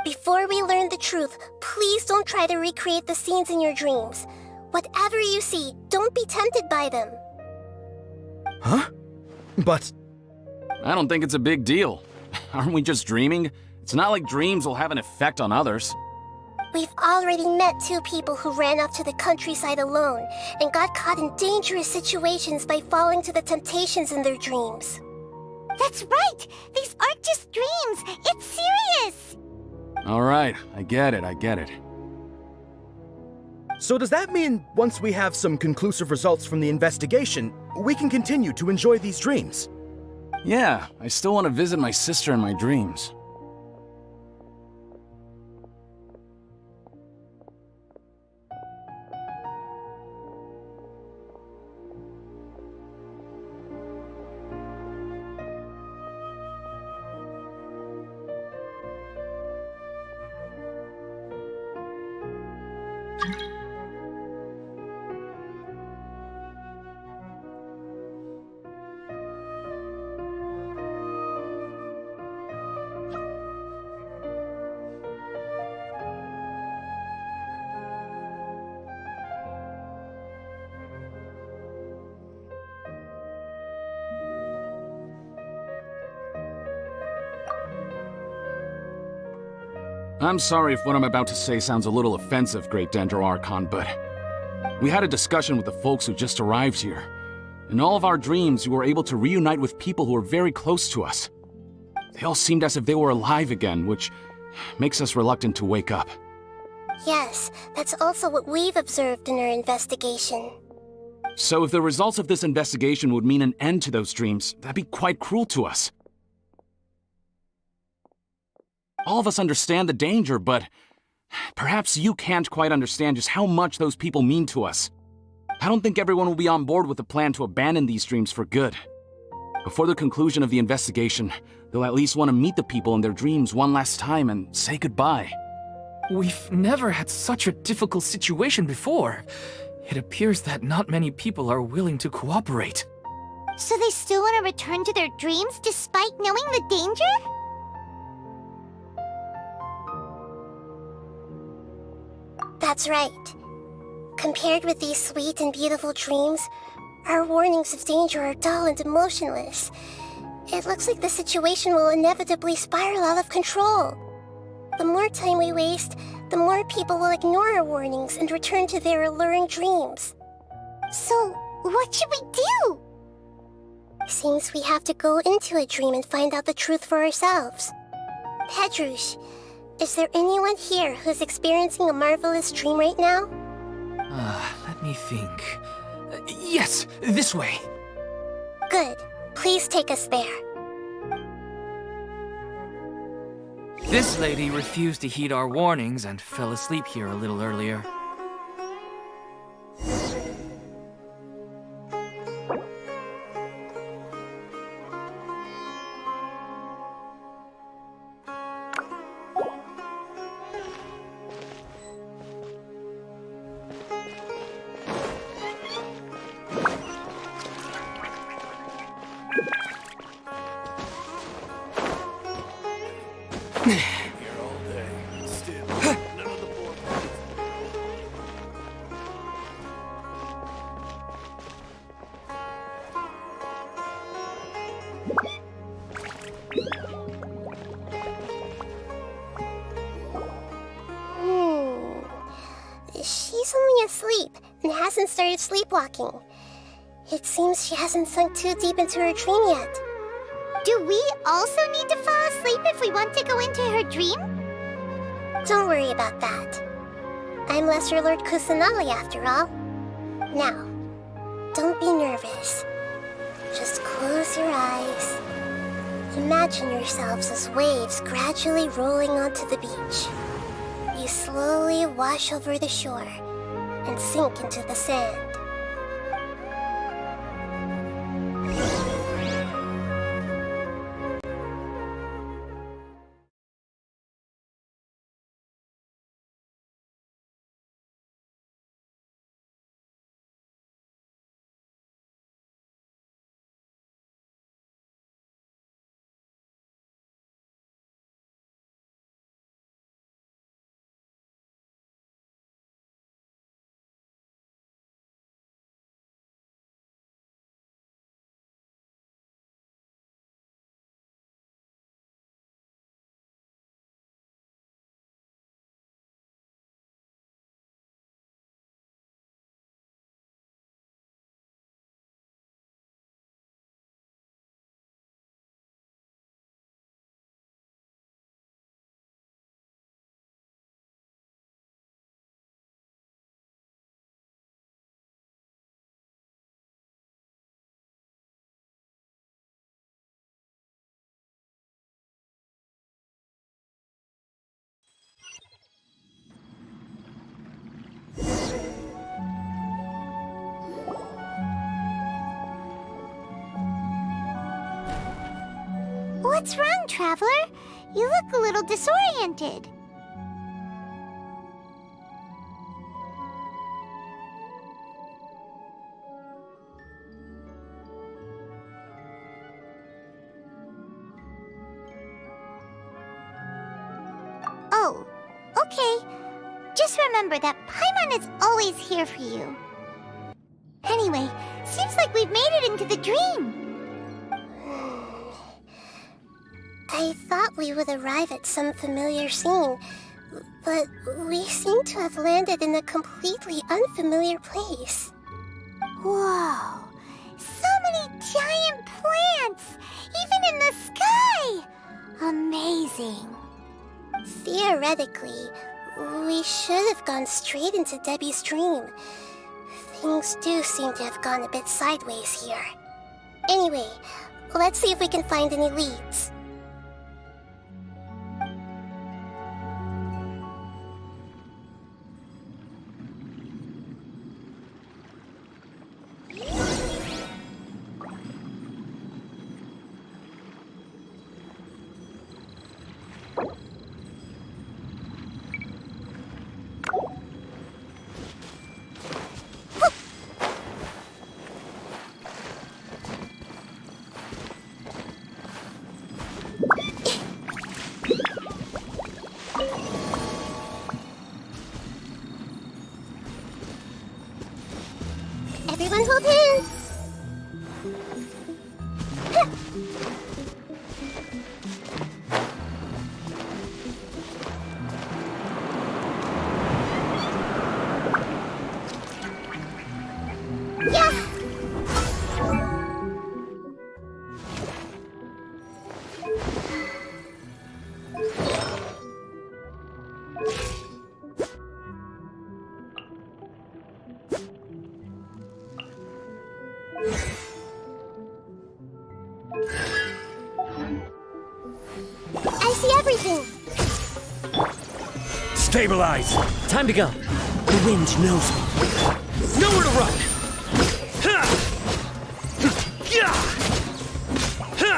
Before we learn the truth, please don't try to recreate the scenes in your dreams. Whatever you see, don't be tempted by them. Huh? But... I don't think it's a big deal. Aren't we just dreaming? It's not like dreams will have an effect on others. We've already met two people who ran off to the countryside alone and got caught in dangerous situations by falling to the temptations in their dreams. That's right! These aren't just dreams! It's serious! All right, I get it. so does that mean once we have some conclusive results from the investigation, we can continue to enjoy these dreams? Yeah, I still want to visit my sister in my dreams. I'm sorry if what I'm about to say sounds a little offensive, Great Dendro Archon, but We had a discussion with the folks who just arrived here. In all of our dreams, we were able to reunite with people who were very close to us. They all seemed as if they were alive again, which makes us reluctant to wake up. Yes, that's also what we've observed in our investigation. So if the results of this investigation would mean an end to those dreams, that'd be quite cruel to us. All of us understand the danger, but perhaps you can't quite understand just how much those people mean to us. I don't think everyone will be on board with the plan to abandon these dreams for good. Before the conclusion of the investigation, they'll at least want to meet the people in their dreams one last time and say goodbye. We've never had such a difficult situation before. It appears that not many people are willing to cooperate. So they still want to return to their dreams despite knowing the danger? That's right. Compared with these sweet and beautiful dreams, our warnings of danger are dull and emotionless. It looks like the situation will inevitably spiral out of control. The more time we waste, the more people will ignore our warnings and return to their alluring dreams. So, what should we do? Seems we have to go into a dream and find out the truth for ourselves. Pedrush, is there anyone here who's experiencing a marvelous dream right now? Let me think. Yes, this way. Good. Please take us there. This lady refused to heed our warnings and fell asleep here a little earlier. She's only asleep and hasn't started sleepwalking. It seems she hasn't sunk too deep into her dream yet. Do we also need to fall asleep if we want to go into her dream? Don't worry about that. I'm Lesser Lord Kusanali after all. Now, don't be nervous. Just close your eyes. Imagine yourselves as waves gradually rolling onto the beach. You slowly wash over the shore and sink into the sand. What's wrong, Traveler? You look a little disoriented. Oh, okay. Just remember that Paimon is always here for you. Anyway, seems like we've made it into the dream. I thought we would arrive at some familiar scene. But we seem to have landed in a completely unfamiliar place. Whoa! So many giant plants! Even in the sky! Amazing. Theoretically, we should have gone straight into Debbie's dream. Things do seem to have gone a bit sideways here. Anyway, let's see if we can find any leads. Everyone hold hands! Yeah! I see everything! Stabilize! Time to go. The wind knows me. Nowhere to run! Ha! Yeah! Ha!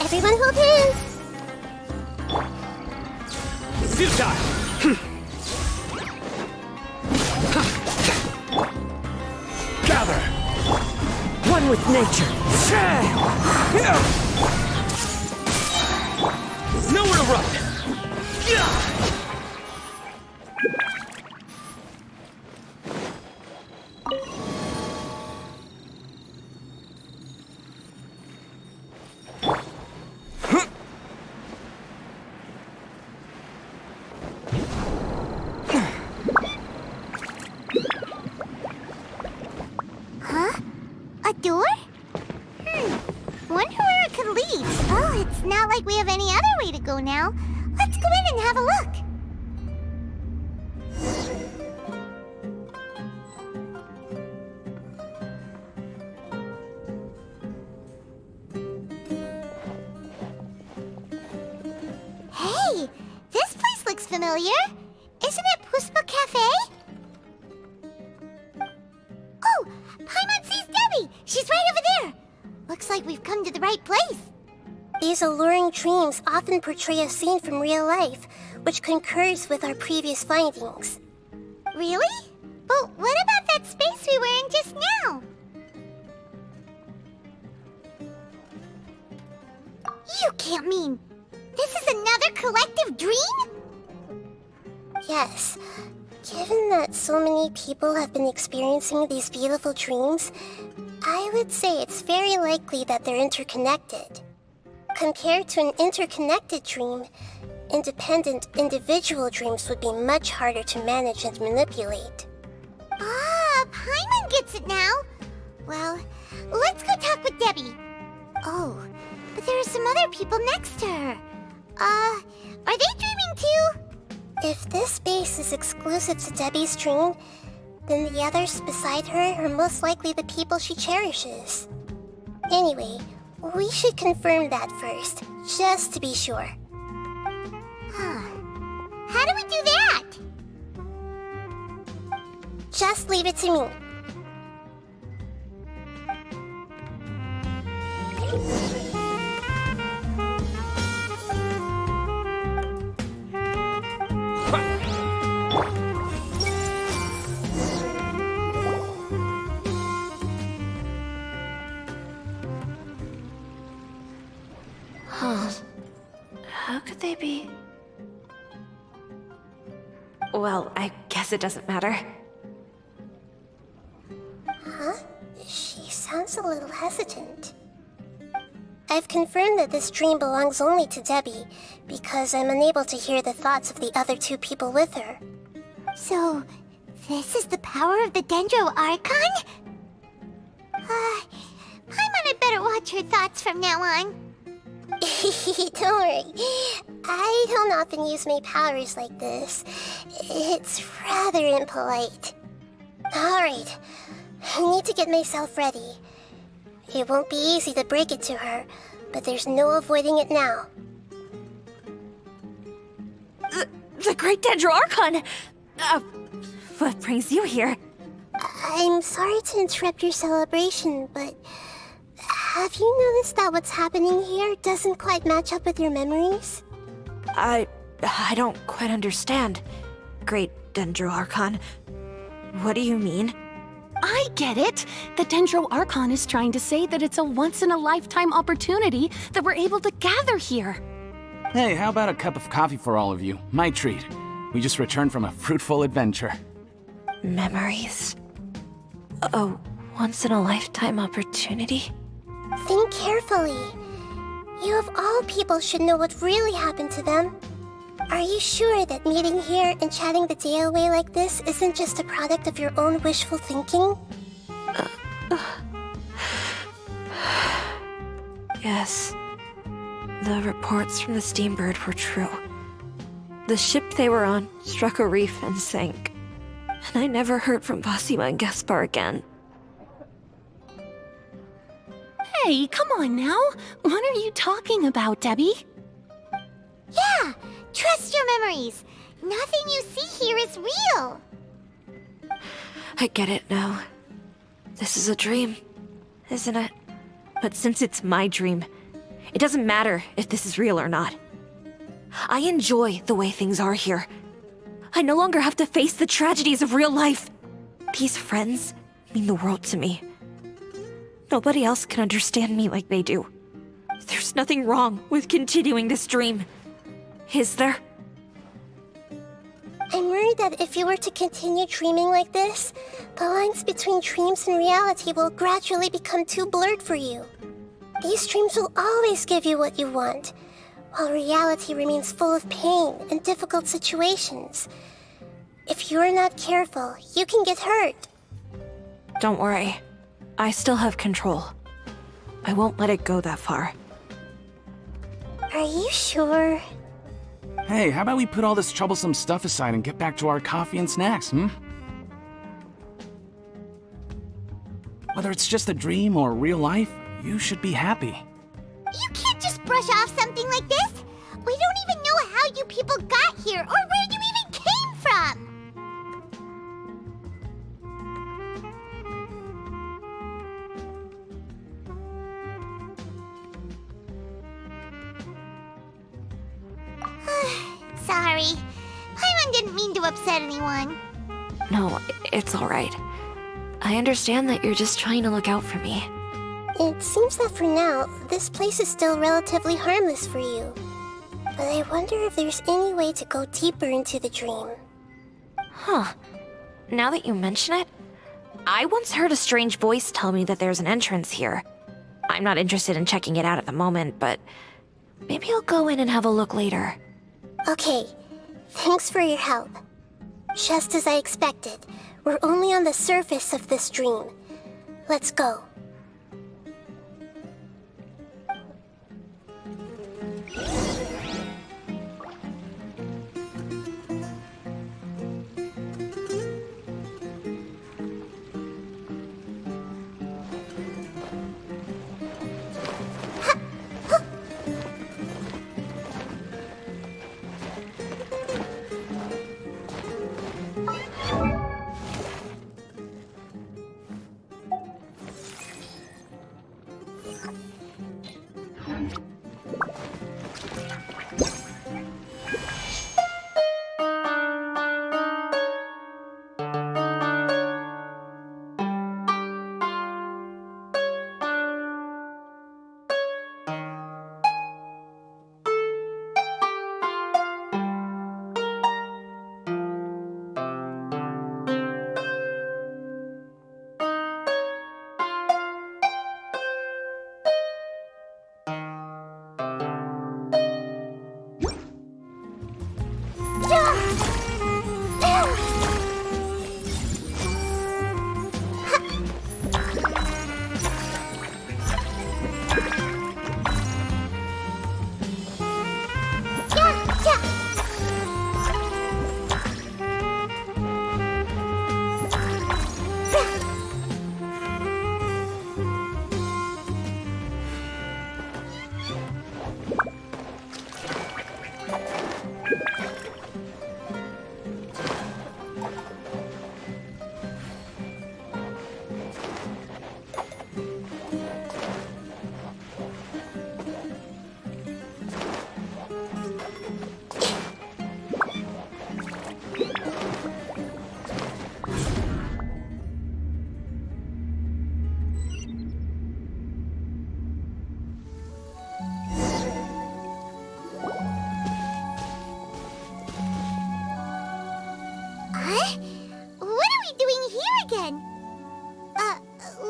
Everyone hold hands! Futile! Gather! One with nature! Nowhere to run! Huh? A door? Wonder where it could lead. Oh, it's not like we have any other way to go now. Let's go in and have a look. Hey, this place looks familiar. Isn't it Puspa Cafe? Oh, Paimon sees Debbie! She's right over there! Looks like we've come to the right place. These alluring dreams often portray a scene from real life, which concurs with our previous findings. Really? But what about that space we were in just now? You can't mean... this is another collective dream? Yes. Given that so many people have been experiencing these beautiful dreams, I would say it's very likely that they're interconnected. Compared to an interconnected dream, independent individual dreams would be much harder to manage and manipulate. Ah, Paimon gets it now. Well, let's go talk with Debbie. Oh, but there are some other people next to her. Are they dreaming too? If this space is exclusive to Debbie's dream, then the others beside her are most likely the people she cherishes. Anyway, we should confirm that first, just to be sure. Huh. How do we do that? Just leave it to me. How could they be? Well, I guess it doesn't matter. Huh? She sounds a little hesitant. I've confirmed that this dream belongs only to Debbie, because I'm unable to hear the thoughts of the other two people with her. So, this is the power of the Dendro Archon? Paimon had better watch her thoughts from now on. Don't worry. I don't often use my powers like this. It's rather impolite. Alright, I need to get myself ready. It won't be easy to break it to her, but there's no avoiding it now. The Great Dendro Archon! What brings you here? I'm sorry to interrupt your celebration, but have you noticed that what's happening here doesn't quite match up with your memories? I don't quite understand. Great Dendro Archon. What do you mean? I get it! The Dendro Archon is trying to say that it's a once-in-a-lifetime opportunity that we're able to gather here. Hey, how about a cup of coffee for all of you? My treat. We just returned from a fruitful adventure. Memories. A once-in-a-lifetime opportunity? Think carefully. You of all people should know what really happened to them. Are you sure that meeting here and chatting the day away like this isn't just a product of your own wishful thinking? Yes. The reports from the Steambird were true. The ship they were on struck a reef and sank. And I never heard from Basima and Gaspar again. Hey, come on now! What are you talking about, Debbie? Yeah, trust your memories. Nothing you see here is real. I get it now. This is a dream, isn't it? But since it's my dream, it doesn't matter if this is real or not. I enjoy the way things are here. I no longer have to face the tragedies of real life. These friends mean the world to me. Nobody else can understand me like they do. There's nothing wrong with continuing this dream. Is there? I'm worried that if you were to continue dreaming like this, the lines between dreams and reality will gradually become too blurred for you. These dreams will always give you what you want, while reality remains full of pain and difficult situations. If you're not careful, you can get hurt. Don't worry. I still have control. I won't let it go that far. Are you sure? Hey, how about we put all this troublesome stuff aside and get back to our coffee and snacks, Whether it's just a dream or real life, you should be happy. You can't just brush off something like this. We don't even know how you people got here or where you even came from. Sorry. Paimon didn't mean to upset anyone. No, it's alright. I understand that you're just trying to look out for me. It seems that for now, this place is still relatively harmless for you. But I wonder if there's any way to go deeper into the dream. Huh. Now that you mention it, I once heard a strange voice tell me that there's an entrance here. I'm not interested in checking it out at the moment, but maybe I'll go in and have a look later. Okay, thanks for your help. Just as I expected, we're only on the surface of this dream. Let's go.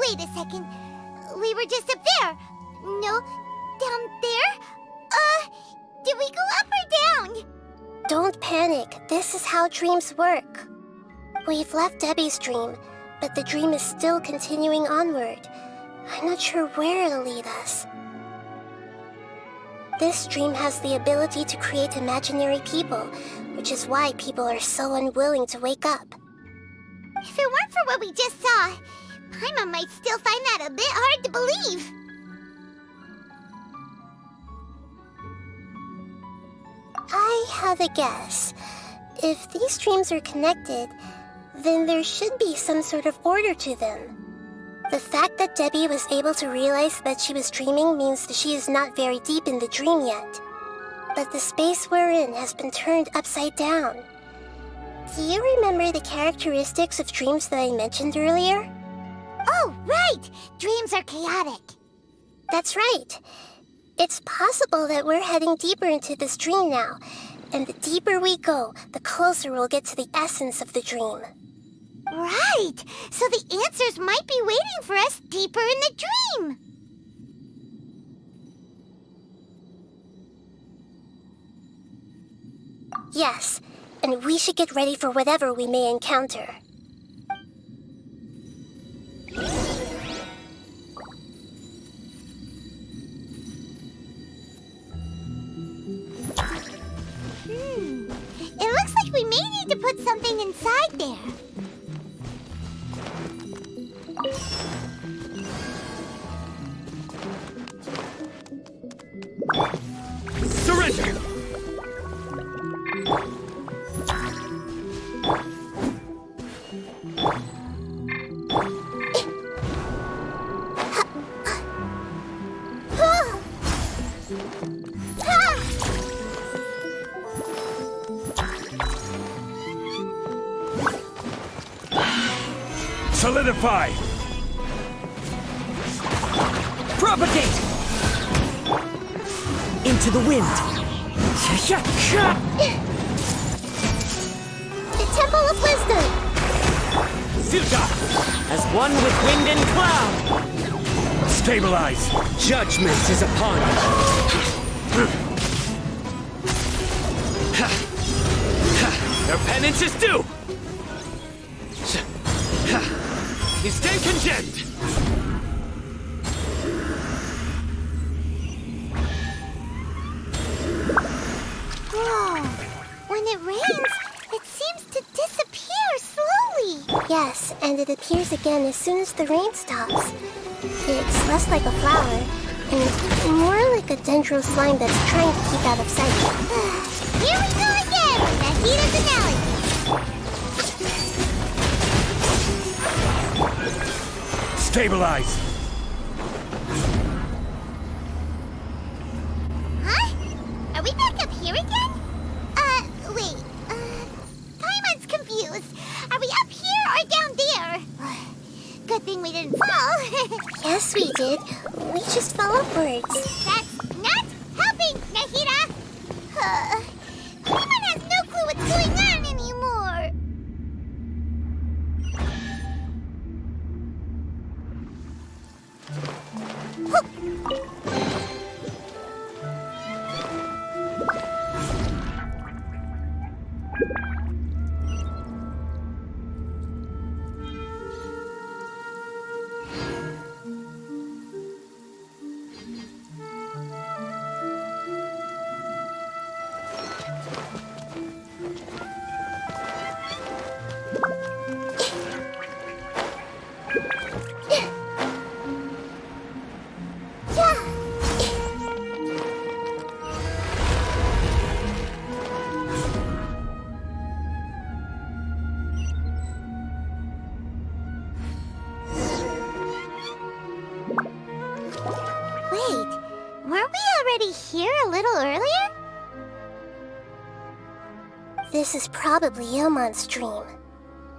Wait a second. We were just up there. No, down there? Did we go up or down? Don't panic. This is how dreams work. We've left Debbie's dream, but the dream is still continuing onward. I'm not sure where it'll lead us. This dream has the ability to create imaginary people, which is why people are so unwilling to wake up. If it weren't for what we just saw, Paimon might still find that a bit hard to believe. I have a guess. If these dreams are connected, then there should be some sort of order to them. The fact that Debbie was able to realize that she was dreaming means that she is not very deep in the dream yet. But the space we're in has been turned upside down. Do you remember the characteristics of dreams that I mentioned earlier? Oh, right! Dreams are chaotic. That's right. It's possible that we're heading deeper into this dream now, and the deeper we go, the closer we'll get to the essence of the dream. Right! So the answers might be waiting for us deeper in the dream! Yes, and we should get ready for whatever we may encounter. It looks like we may need to put something inside there. Surrender! Solidify! Propagate! Into the wind! The Temple of Wisdom! Zuta! As one with wind and cloud! Stabilize! Judgment is upon you! Their penance is due! You stand condemned! Whoa! When it rains, it seems to disappear slowly. Yes, and it appears again as soon as the rain stops. It's less like a flower, and more like a dendro slime that's trying to keep out of sight. Here we go again with Nahita's analogy. Stabilize! Huh? Are we back up here again? Wait. Paimon's confused. Are we up here or down there? Good thing we didn't fall. Yes, we did. We just fell upwards. That's not helping, Nahita! Paimon has no clue what's going on anymore. Wait, weren't we already here a little earlier? This is probably Ilmon's dream.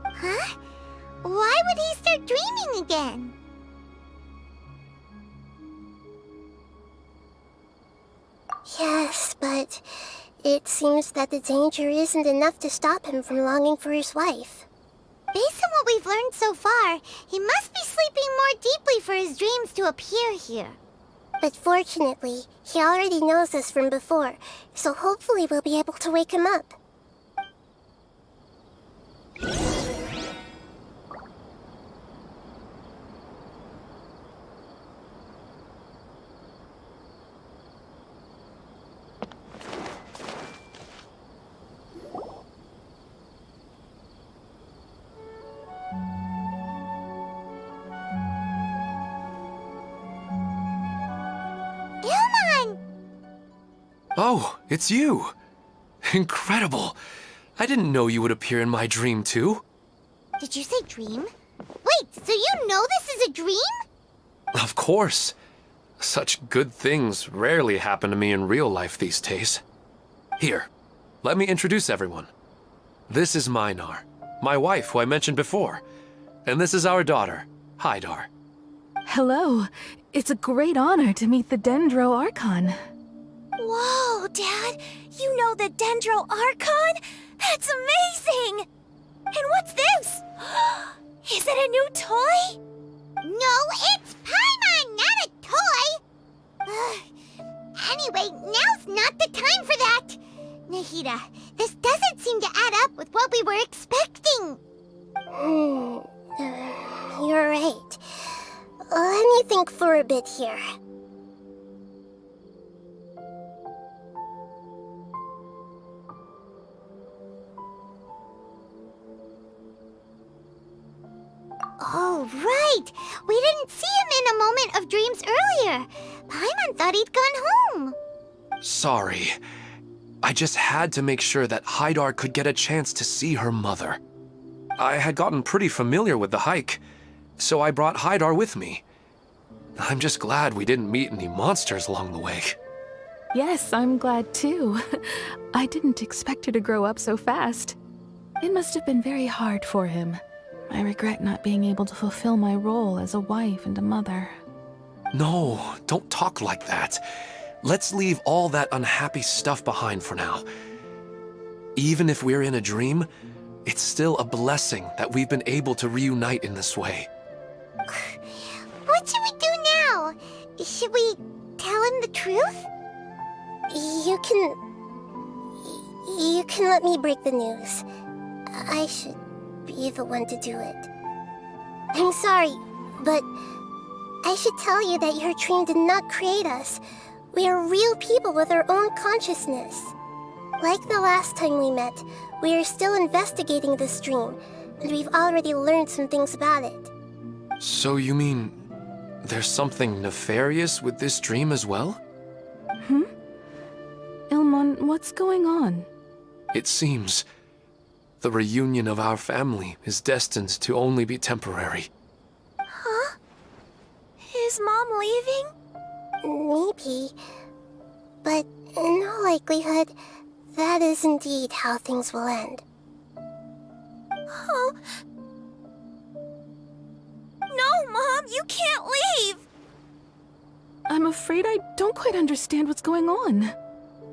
Huh? Why would he start dreaming again? Yes, but it seems that the danger isn't enough to stop him from longing for his wife. Based on what we've we've learned so far, he must be sleeping more deeply for his dreams to appear here. But fortunately, he already knows us from before, so hopefully we'll be able to wake him up. Ilmon! Oh, it's you! Incredible! I didn't know you would appear in my dream, too. Did you say dream? Wait, so you know this is a dream? Of course. Such good things rarely happen to me in real life these days. Here, let me introduce everyone. This is Minar, my wife who I mentioned before. And this is our daughter, Hydar. Hello. It's a great honor to meet the Dendro Archon. Whoa, Dad! You know the Dendro Archon? That's amazing! And what's this? Is it a new toy? No, it's Paimon, not a toy! Anyway, now's not the time for that! Nahida, this doesn't seem to add up with what we were expecting. You're right. Let me think for a bit here. Oh, right! We didn't see him in a moment of dreams earlier. Paimon thought he'd gone home. Sorry. I just had to make sure that Hydar could get a chance to see her mother. I had gotten pretty familiar with the hike, so I brought Hydar with me. I'm just glad we didn't meet any monsters along the way. Yes, I'm glad too. I didn't expect her to grow up so fast. It must have been very hard for him. I regret not being able to fulfill my role as a wife and a mother. No, don't talk like that. Let's leave all that unhappy stuff behind for now. Even if we're in a dream, it's still a blessing that we've been able to reunite in this way. What should we do now? Should we tell him the truth? You can let me break the news. I should be the one to do it. I'm sorry, but I should tell you that your dream did not create us. We are real people with our own consciousness. Like the last time we met, we are still investigating this dream, and we've already learned some things about it. So you mean there's something nefarious with this dream as well? Ilmon, what's going on? It seems the reunion of our family is destined to only be temporary. Huh? Is Mom leaving? Maybe. But in all likelihood, that is indeed how things will end. Oh. No, Mom, you can't leave! I'm afraid I don't quite understand what's going on.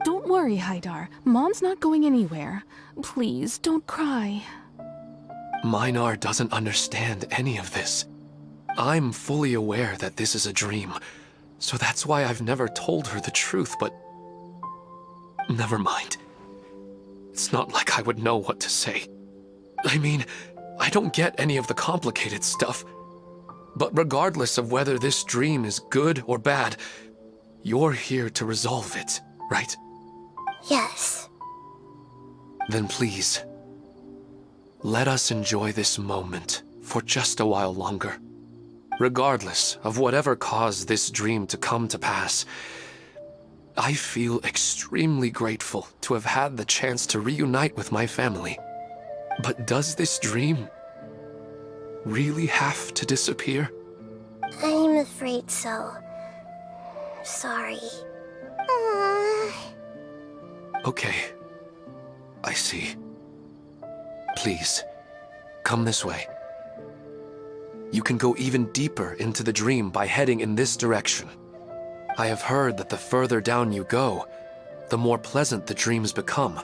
Don't worry, Hydar. Mom's not going anywhere. Please, don't cry. Minar doesn't understand any of this. I'm fully aware that this is a dream, so that's why I've never told her the truth, but... Never mind. It's not like I would know what to say. I mean, I don't get any of the complicated stuff. But regardless of whether this dream is good or bad, you're here to resolve it, right? Yes. Then please, let us enjoy this moment for just a while longer. Regardless of whatever caused this dream to come to pass, I feel extremely grateful to have had the chance to reunite with my family. But does this dream really have to disappear? I'm afraid so. Sorry. Okay. I see. Please, come this way. You can go even deeper into the dream by heading in this direction. I have heard that the further down you go, the more pleasant the dreams become.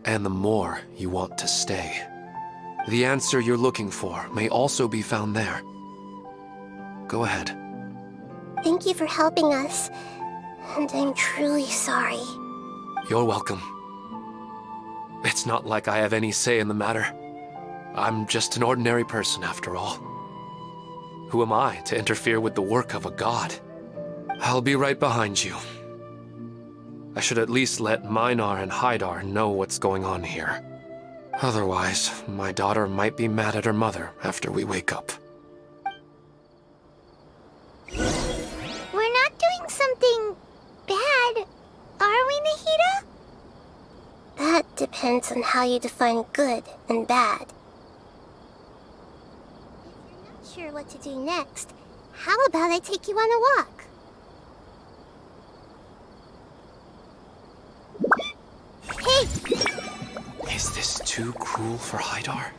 And the more you want to stay. The answer you're looking for may also be found there. Go ahead. Thank you for helping us. And I'm truly sorry. You're welcome. It's not like I have any say in the matter. I'm just an ordinary person after all. Who am I to interfere with the work of a god? I'll be right behind you. I should at least let Minar and Hydar know what's going on here. Otherwise, my daughter might be mad at her mother after we wake up. We're not doing something bad, are we, Nahida? That depends on how you define good and bad. If you're not sure what to do next, how about I take you on a walk? Hey! Is this too cruel for Hydar?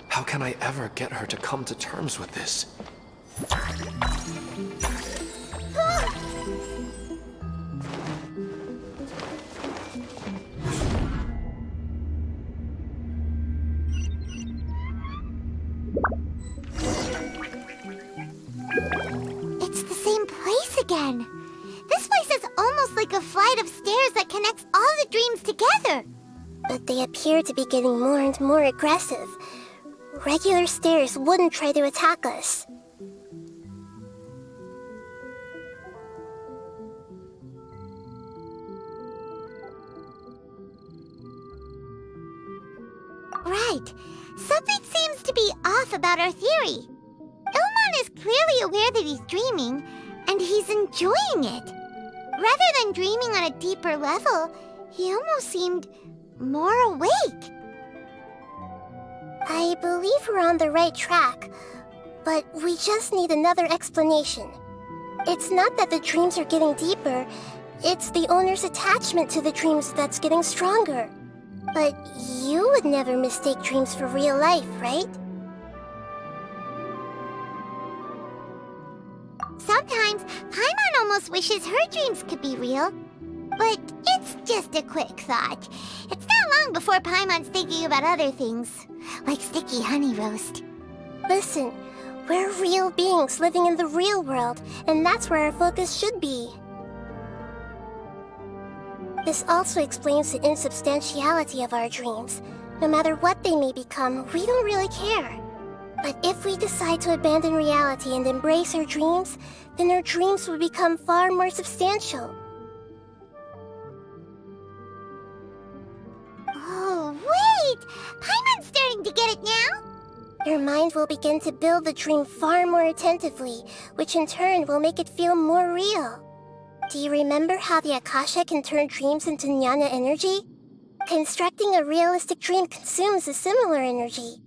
How can I ever get her to come to terms with this? It's the same place again. This place is almost like a flight of stairs that connects all the dreams together. But they appear to be getting more and more aggressive. Regular stairs wouldn't try to attack us. Right. Something seems to be off about our theory. Ilmon is clearly aware that he's dreaming, and he's enjoying it. Rather than dreaming on a deeper level, he almost seemed more awake. I believe we're on the right track, but we just need another explanation. It's not that the dreams are getting deeper, it's the owner's attachment to the dreams that's getting stronger. But you would never mistake dreams for real life, right? Sometimes, Paimon almost wishes her dreams could be real. But it's just a quick thought. It's not long before Paimon's thinking about other things, like sticky honey roast. Listen, we're real beings living in the real world, and that's where our focus should be. This also explains the insubstantiality of our dreams. No matter what they may become, we don't really care. But if we decide to abandon reality and embrace our dreams, then our dreams will become far more substantial. Oh, wait! Paimon's starting to get it now? Your mind will begin to build the dream far more attentively, which in turn will make it feel more real. Do you remember how the Akasha can turn dreams into jnana energy? Constructing a realistic dream consumes a similar energy.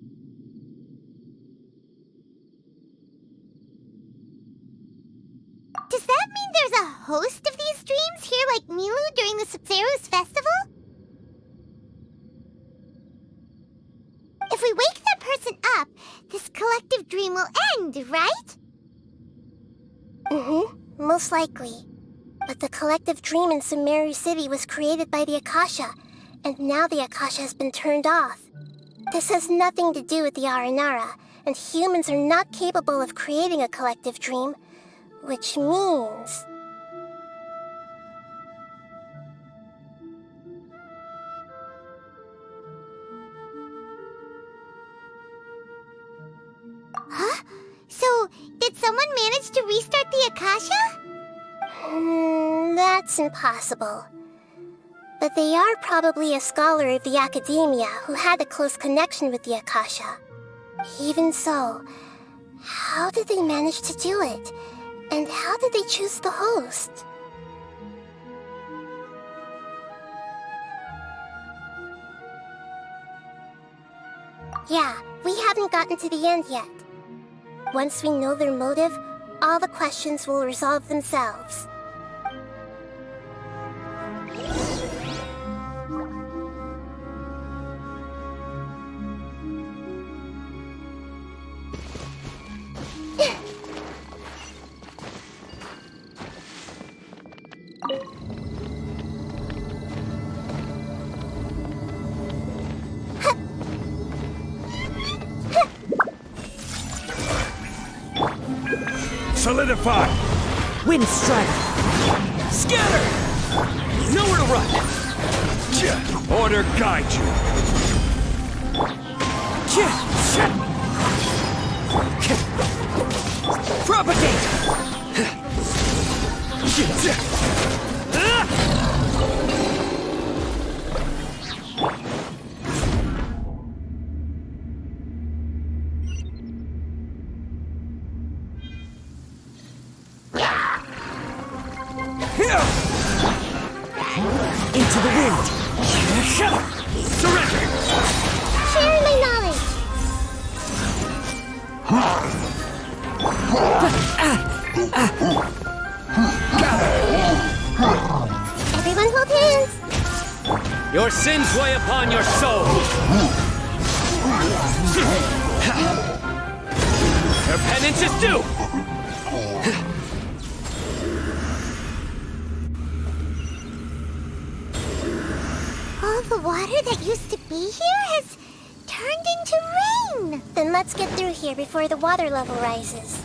Does that mean there's a host of these dreams here like Milu during the Sabzeruz festival? If we wake that person up, this collective dream will end, right? Most likely. But the collective dream in Sumeru City was created by the Akasha, and now the Akasha has been turned off. This has nothing to do with the Aranara, and humans are not capable of creating a collective dream, which means... Huh? So, did someone manage to restart the Akasha? That's impossible. But they are probably a scholar of the Academia who had a close connection with the Akasha. Even so, how did they manage to do it? And how did they choose the host? Yeah, we haven't gotten to the end yet. Once we know their motive, all the questions will resolve themselves. Solidify! Wind strike! Scatter! Nowhere to run! Order guide you! Propagate! Into the wind! Surrender! Share my knowledge. Everyone hold hands. Your sins weigh upon your soul! Your penance is due! All the water that used to be here has turned into rain. Then let's get through here before the water level rises.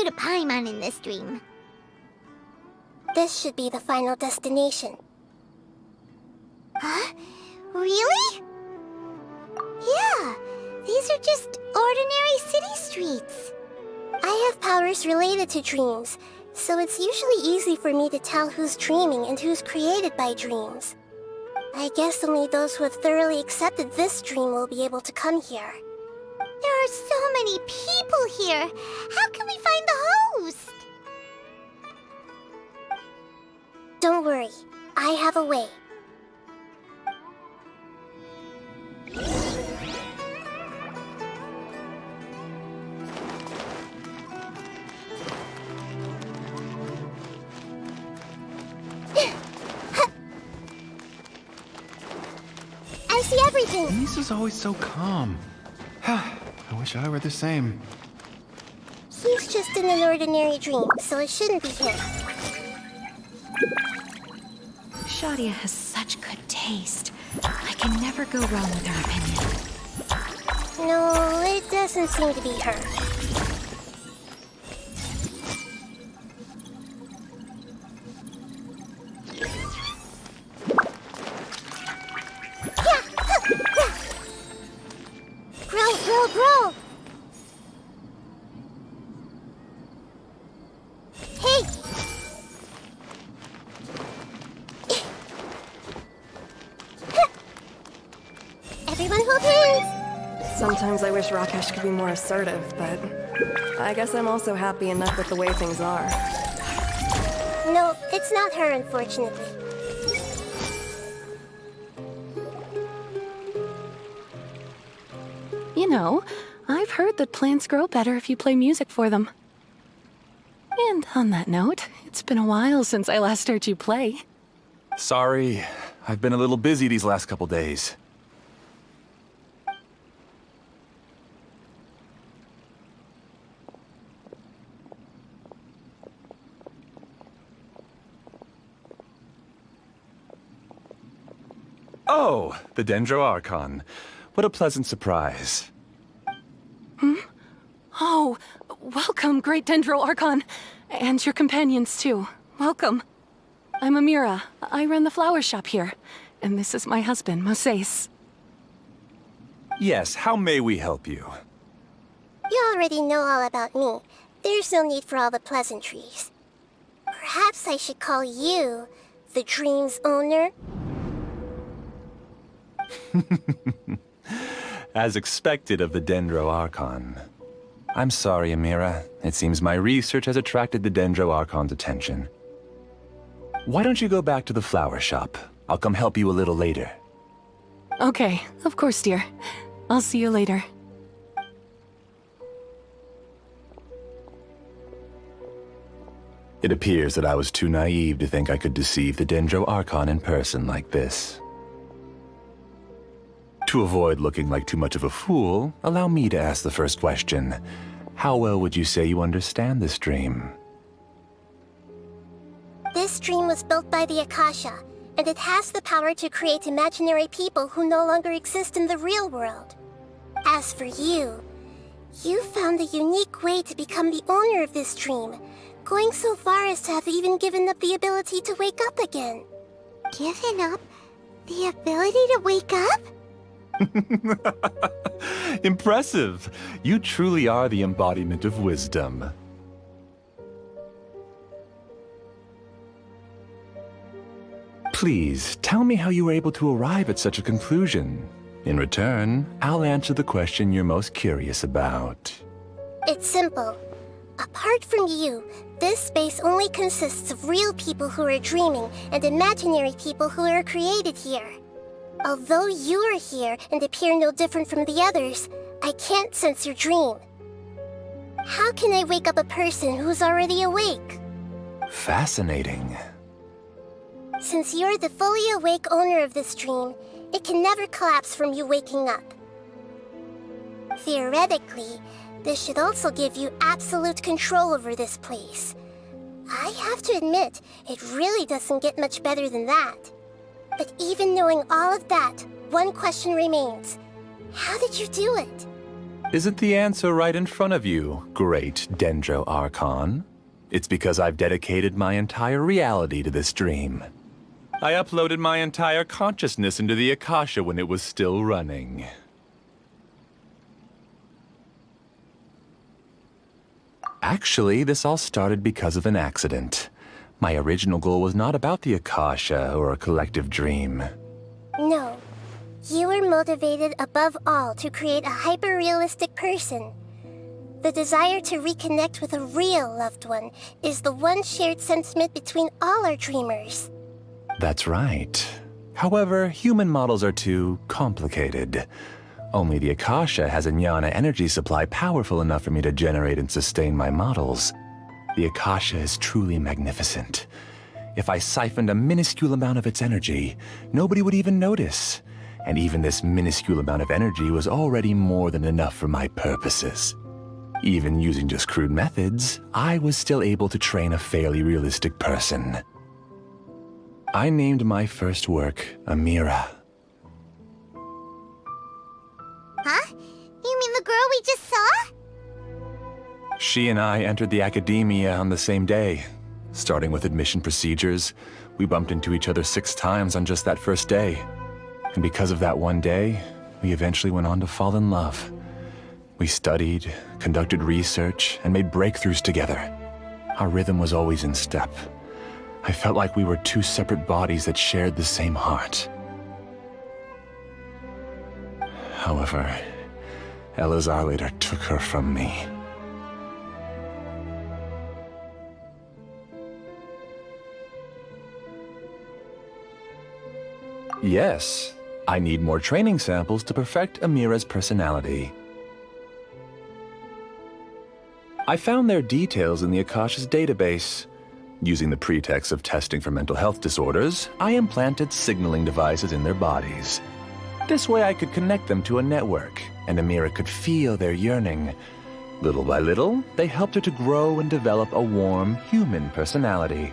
To Paimon in this dream. This should be the final destination. Huh? Really? Yeah, these are just ordinary city streets. I have powers related to dreams, so it's usually easy for me to tell who's dreaming and who's created by dreams. I guess only those who have thoroughly accepted this dream will be able to come here. There are so many people here. How can we find the host? Don't worry. I have a way. I see everything. Lisa's always so calm. I wish I were the same. He's just in an ordinary dream, so it shouldn't be him. Shadia has such good taste. I can never go wrong with her opinion. No, it doesn't seem to be her. Grow! Hey! Everyone hold hands! Sometimes I wish Rakesh could be more assertive, but I guess I'm also happy enough with the way things are. No, it's not her, unfortunately. You know, I've heard that plants grow better if you play music for them. And on that note, it's been a while since I last heard you play. Sorry, I've been a little busy these last couple days. Oh, the Dendro Archon. What a pleasant surprise. Oh, welcome, Great Dendro Archon. And your companions, too. Welcome. I'm Amira. I run the flower shop here. And this is my husband, Moses. Yes, how may we help you? You already know all about me. There's no need for all the pleasantries. Perhaps I should call you the dream's owner? As expected of the Dendro Archon. I'm sorry, Amira. It seems my research has attracted the Dendro Archon's attention. Why don't you go back to the flower shop? I'll come help you a little later. Okay, of course, dear. I'll see you later. It appears that I was too naive to think I could deceive the Dendro Archon in person like this. To avoid looking like too much of a fool, allow me to ask the first question. How well would you say you understand this dream? This dream was built by the Akasha, and it has the power to create imaginary people who no longer exist in the real world. As for you, you found a unique way to become the owner of this dream, going so far as to have even given up the ability to wake up again. Given up the ability to wake up? Impressive! You truly are the embodiment of wisdom. Please, tell me how you were able to arrive at such a conclusion. In return, I'll answer the question you're most curious about. It's simple. Apart from you, this space only consists of real people who are dreaming and imaginary people who are created here. Although you are here and appear no different from the others, I can't sense your dream. How can I wake up a person who's already awake? Fascinating. Since you're the fully awake owner of this dream, it can never collapse from you waking up. Theoretically, this should also give you absolute control over this place. I have to admit, it really doesn't get much better than that. But even knowing all of that, one question remains. How did you do it? Isn't the answer right in front of you, great Dendro Archon? It's because I've dedicated my entire reality to this dream. I uploaded my entire consciousness into the Akasha when it was still running. Actually, this all started because of an accident. My original goal was not about the Akasha or a collective dream. No. You were motivated above all to create a hyper-realistic person. The desire to reconnect with a real loved one is the one shared sentiment between all our dreamers. That's right. However, human models are too complicated. Only the Akasha has a jnana energy supply powerful enough for me to generate and sustain my models. The Akasha is truly magnificent. If I siphoned a minuscule amount of its energy, nobody would even notice. And even this minuscule amount of energy was already more than enough for my purposes. Even using just crude methods, I was still able to train a fairly realistic person. I named my first work Amira. Huh? You mean the girl we just saw? She and I entered the academia on the same day. Starting with admission procedures, we bumped into each other 6 times on just that first day. And because of that one day, we eventually went on to fall in love. We studied, conducted research, and made breakthroughs together. Our rhythm was always in step. I felt like we were 2 separate bodies that shared the same heart. However, Elazar later took her from me. Yes, I need more training samples to perfect Amira's personality. I found their details in the Akasha's database. Using the pretext of testing for mental health disorders, I implanted signaling devices in their bodies. This way I could connect them to a network, and Amira could feel their yearning. Little by little, they helped her to grow and develop a warm, human personality.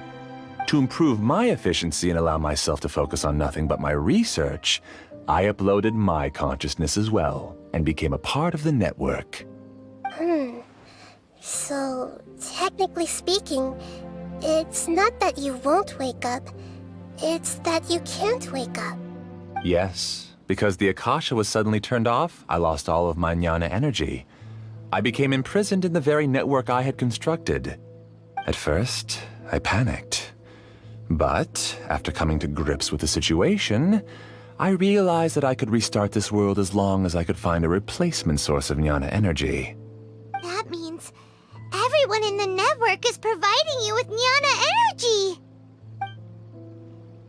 To improve my efficiency and allow myself to focus on nothing but my research, I uploaded my consciousness as well and became a part of the network. So, technically speaking, it's not that you won't wake up, it's that you can't wake up. Yes, because the Akasha was suddenly turned off, I lost all of my jnana energy. I became imprisoned in the very network I had constructed. At first, I panicked. But, after coming to grips with the situation, I realized that I could restart this world as long as I could find a replacement source of jnana energy. That means everyone in the network is providing you with jnana energy!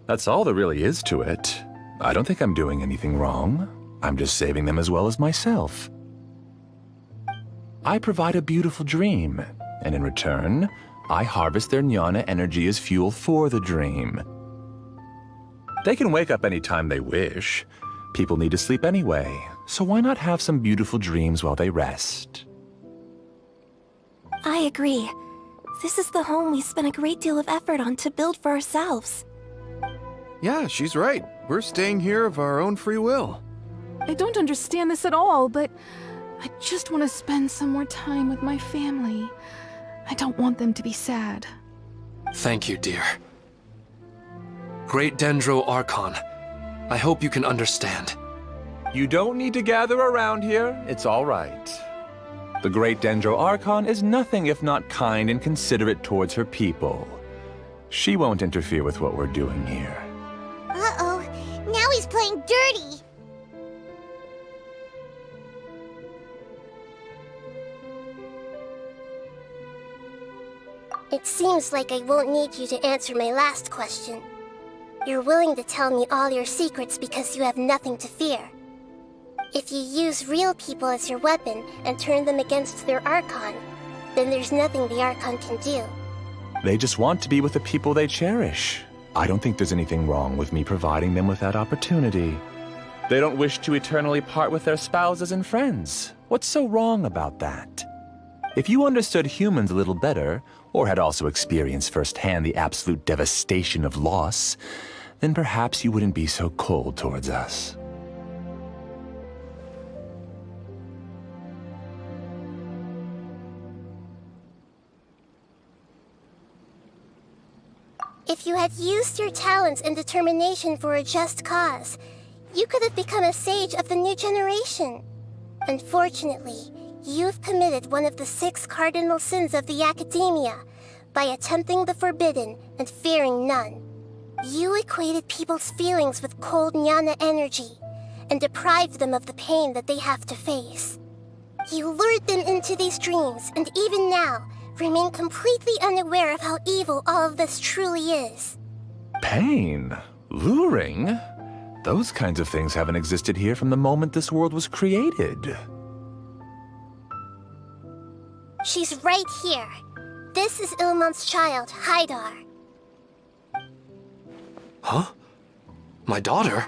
That's all there really is to it. I don't think I'm doing anything wrong. I'm just saving them as well as myself. I provide a beautiful dream, and in return, I harvest their jnana energy as fuel for the dream. They can wake up any time they wish. People need to sleep anyway, so why not have some beautiful dreams while they rest? I agree. This is the home we spent a great deal of effort on to build for ourselves. Yeah, she's right. We're staying here of our own free will. I don't understand this at all, but I just want to spend some more time with my family. I don't want them to be sad. Thank you, dear. Great Dendro Archon, I hope you can understand. You don't need to gather around here. It's all right. The Great Dendro Archon is nothing if not kind and considerate towards her people. She won't interfere with what we're doing here. Uh-oh, now he's playing dirty! It seems like I won't need you to answer my last question. You're willing to tell me all your secrets because you have nothing to fear. If you use real people as your weapon and turn them against their Archon, then there's nothing the Archon can do. They just want to be with the people they cherish. I don't think there's anything wrong with me providing them with that opportunity. They don't wish to eternally part with their spouses and friends. What's so wrong about that? If you understood humans a little better, or had also experienced firsthand the absolute devastation of loss, then perhaps you wouldn't be so cold towards us. If you had used your talents and determination for a just cause, you could have become a sage of the new generation. Unfortunately, you've committed one of the 6 cardinal sins of the Academia by attempting the forbidden and fearing none. You equated people's feelings with cold jnana energy and deprived them of the pain that they have to face. You lured them into these dreams and even now remain completely unaware of how evil all of this truly is. Pain? Luring? Those kinds of things haven't existed here from the moment this world was created. She's right here. This is Ilmon's child, Haidar. Huh? My daughter?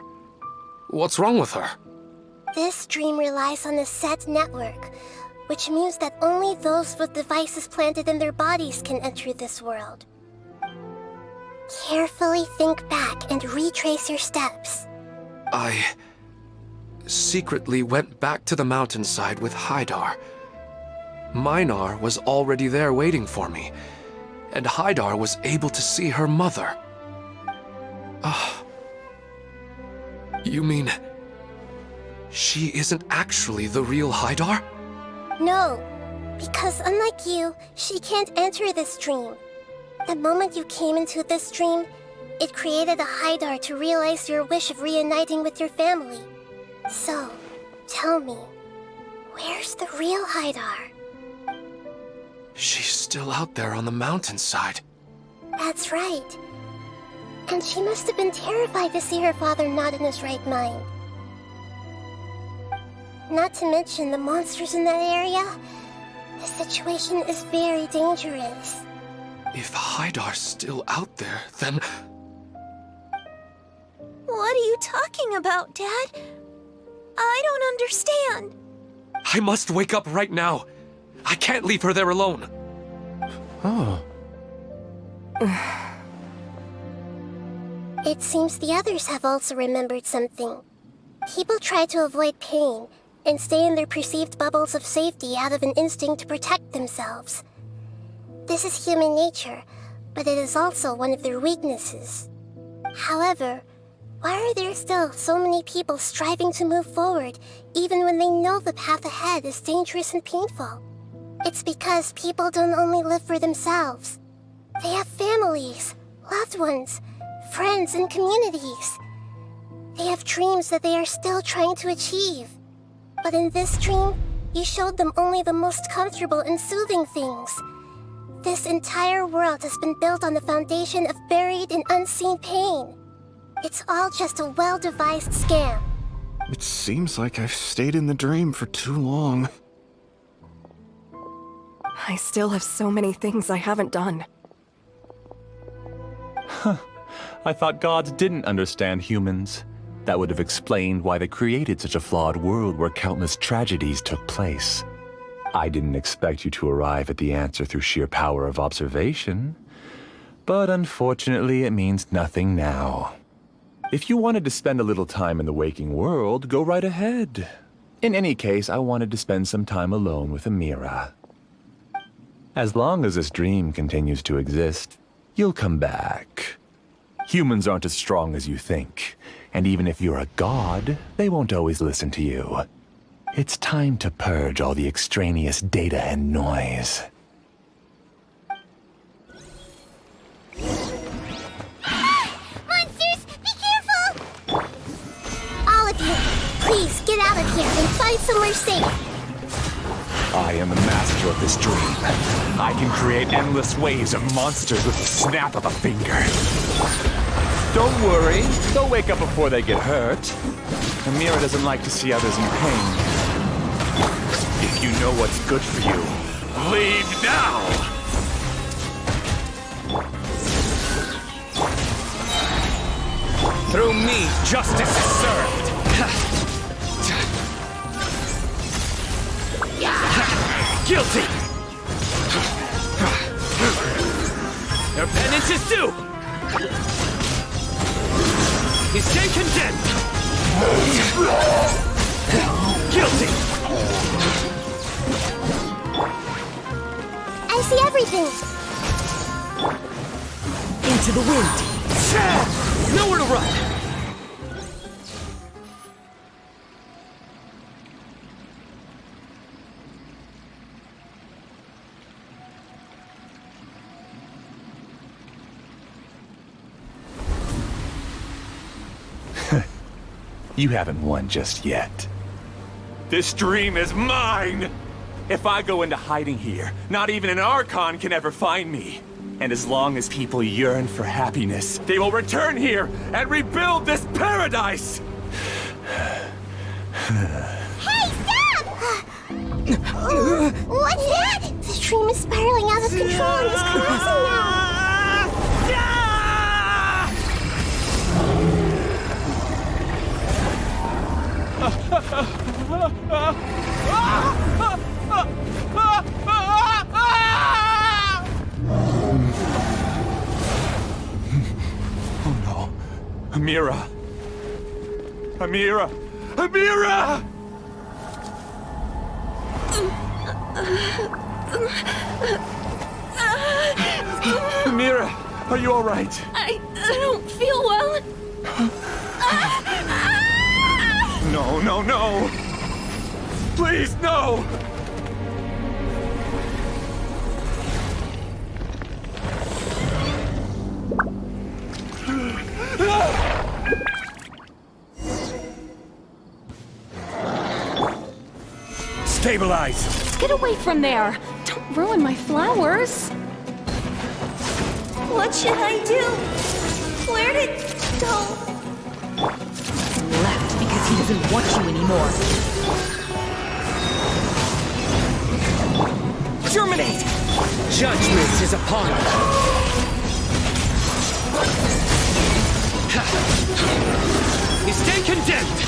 What's wrong with her? This dream relies on a set network, which means that only those with devices planted in their bodies can enter this world. Carefully think back and retrace your steps. I secretly went back to the mountainside with Haidar. Minar was already there waiting for me, and Haidar was able to see her mother. You mean she isn't actually the real Haidar? No, because unlike you, she can't enter this dream. The moment you came into this dream, it created a Haidar to realize your wish of reuniting with your family. So, tell me, where's the real Haidar? She's still out there on the mountainside. That's right. And she must have been terrified to see her father not in his right mind. Not to mention the monsters in that area. The situation is very dangerous. If Haidar's still out there, then... What are you talking about, Dad? I don't understand. I must wake up right now. I can't leave her there alone. Oh. It seems the others have also remembered something. People try to avoid pain and stay in their perceived bubbles of safety out of an instinct to protect themselves. This is human nature, but it is also one of their weaknesses. However, why are there still so many people striving to move forward, even when they know the path ahead is dangerous and painful? It's because people don't only live for themselves. They have families, loved ones, friends, and communities. They have dreams that they are still trying to achieve. But in this dream, you showed them only the most comfortable and soothing things. This entire world has been built on the foundation of buried and unseen pain. It's all just a well-devised scam. It seems like I've stayed in the dream for too long. I still have so many things I haven't done. I thought gods didn't understand humans. That would have explained why they created such a flawed world where countless tragedies took place. I didn't expect you to arrive at the answer through sheer power of observation. But unfortunately, it means nothing now. If you wanted to spend a little time in the waking world, go right ahead. In any case, I wanted to spend some time alone with Amira. As long as this dream continues to exist, you'll come back. Humans aren't as strong as you think, and even if you're a god, they won't always listen to you. It's time to purge all the extraneous data and noise. Monsters, be careful! All of you, please get out of here and find somewhere safe. I am the master of this dream. I can create endless waves of monsters with the snap of a finger. Don't worry, they'll wake up before they get hurt. Amira doesn't like to see others in pain. If you know what's good for you, leave now! Through me, justice is served. Guilty! Your penance is due! You stay condemned! Guilty! I see everything! Into the wind! Nowhere to run! You haven't won just yet. This dream is mine! If I go into hiding here, not even an Archon can ever find me. And as long as people yearn for happiness, they will return here and rebuild this paradise! Hey, stop! What's that? This dream is spiraling out of control and is collapsing now. Oh no. Amira! Amira! Amira! Amira, are you all right? I don't feel well. No, no, no! Please, no! Stabilize! Get away from there! Don't ruin my flowers! What should I do? Where did it go? Left because he doesn't want you anymore. Germinate! Judgment is upon us! You stay condemned!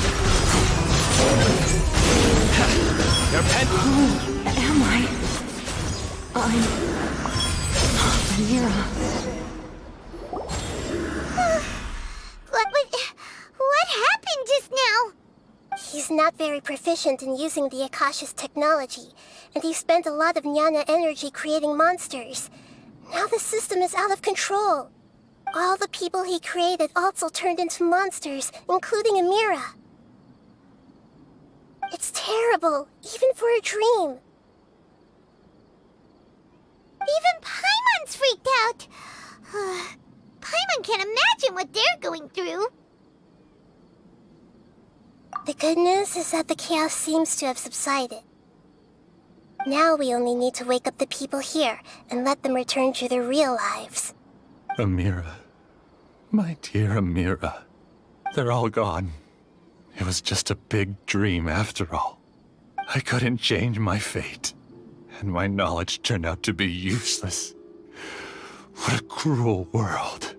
Your pen... Who am I? I'm... Amira. is not very proficient in using the Akasha's technology, and he spent a lot of Jnana energy creating monsters. Now the system is out of control. All the people he created also turned into monsters, including Amira. It's terrible, even for a dream. Even Paimon's freaked out. Paimon can't imagine what they're going through. The good news is that the chaos seems to have subsided. Now we only need to wake up the people here and let them return to their real lives. Amira. My dear Amira. They're all gone. It was just a big dream after all. I couldn't change my fate, and my knowledge turned out to be useless. What a cruel world.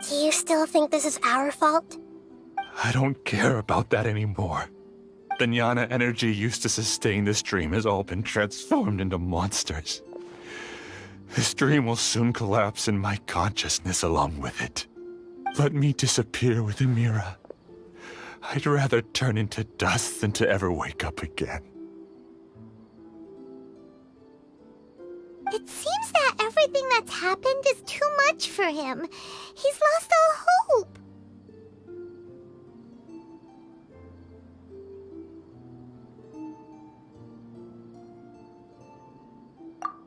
Do you still think this is our fault? I don't care about that anymore. The Jnana energy used to sustain this dream has all been transformed into monsters. This dream will soon collapse and my consciousness along with it. Let me disappear with Amira. I'd rather turn into dust than to ever wake up again. It seems that everything that's happened is too much for him. He's lost all hope.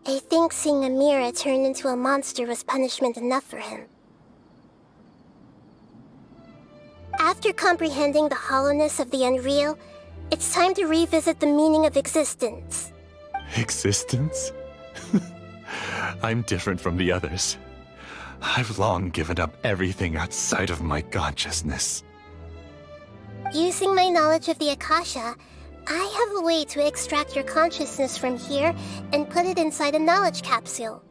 I think seeing Amira turn into a monster was punishment enough for him. After comprehending the hollowness of the unreal, it's time to revisit the meaning of existence. Existence? I'm different from the others. I've long given up everything outside of my consciousness. Using my knowledge of the Akasha, I have a way to extract your consciousness from here and put it inside a knowledge capsule.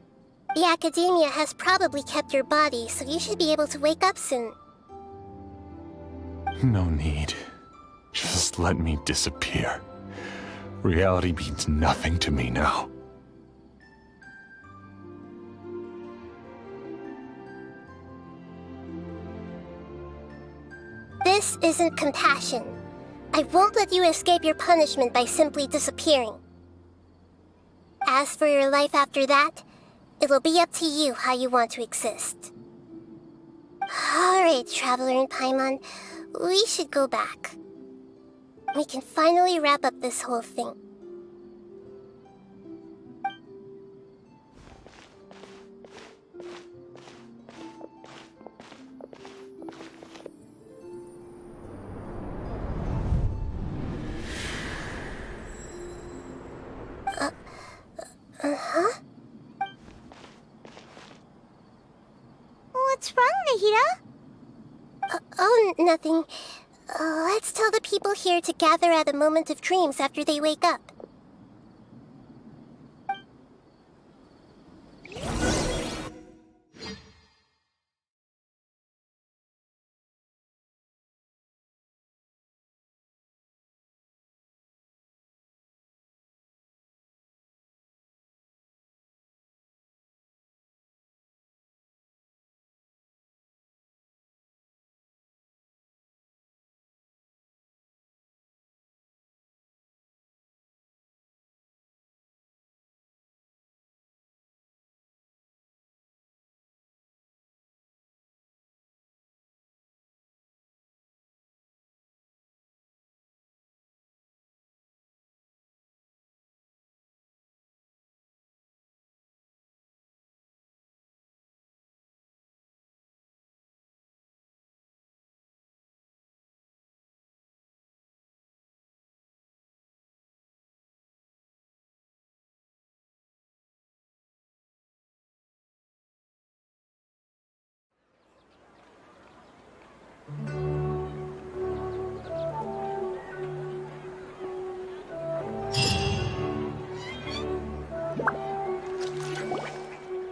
The Academia has probably kept your body, so you should be able to wake up soon. No need. Just let me disappear. Reality means nothing to me now. This isn't compassion. I won't let you escape your punishment by simply disappearing. As for your life after that, it'll be up to you how you want to exist. Alright, Traveler and Paimon, we should go back. We can finally wrap up this whole thing. Uh-huh? What's wrong, Nahida? Oh, nothing. Let's tell the people here to gather at a moment of dreams after they wake up.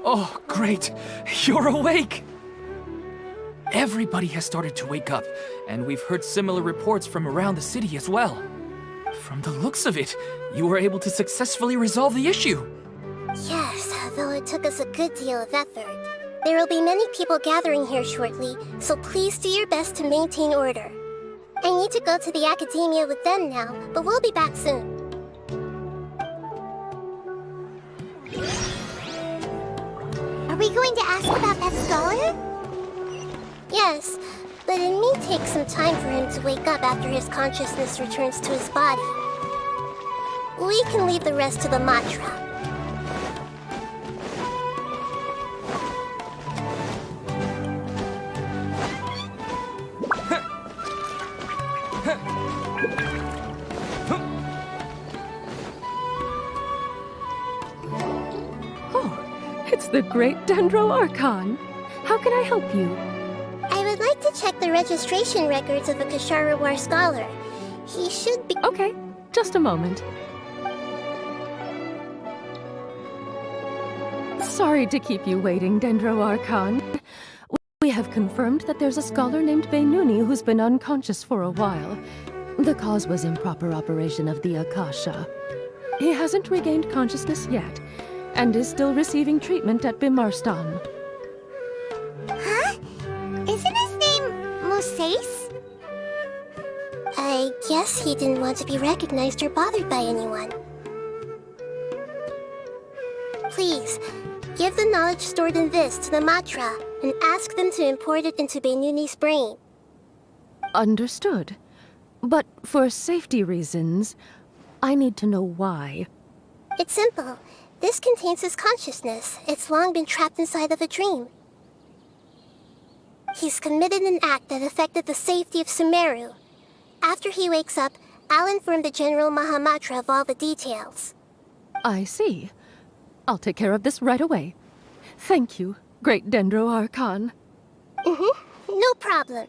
Oh, great! You're awake! Everybody has started to wake up, and we've heard similar reports from around the city as well. From the looks of it, you were able to successfully resolve the issue. Yes, though it took us a good deal of effort. There will be many people gathering here shortly, so please do your best to maintain order. I need to go to the academia with them now, but we'll be back soon. Are we going to ask about that scholar? Yes, but it may take some time for him to wake up after his consciousness returns to his body. We can leave the rest to the Matra. It's the great Dendro Archon. How can I help you? I would like to check the registration records of a Kashara War scholar. He should be— Okay, just a moment. Sorry to keep you waiting, Dendro Archon. We have confirmed that there's a scholar named Benuni who's been unconscious for a while. The cause was improper operation of the Akasha. He hasn't regained consciousness yet, and is still receiving treatment at Bimarstan. Huh? Isn't his name Moses? I guess he didn't want to be recognized or bothered by anyone. Please, give the knowledge stored in this to the Matra and ask them to import it into Benuni's brain. Understood. But for safety reasons, I need to know why. It's simple. This contains his consciousness. It's long been trapped inside of a dream. He's committed an act that affected the safety of Sumeru. After he wakes up, I'll inform the General Mahamatra of all the details. I see. I'll take care of this right away. Thank you, great Dendro Archon. No problem.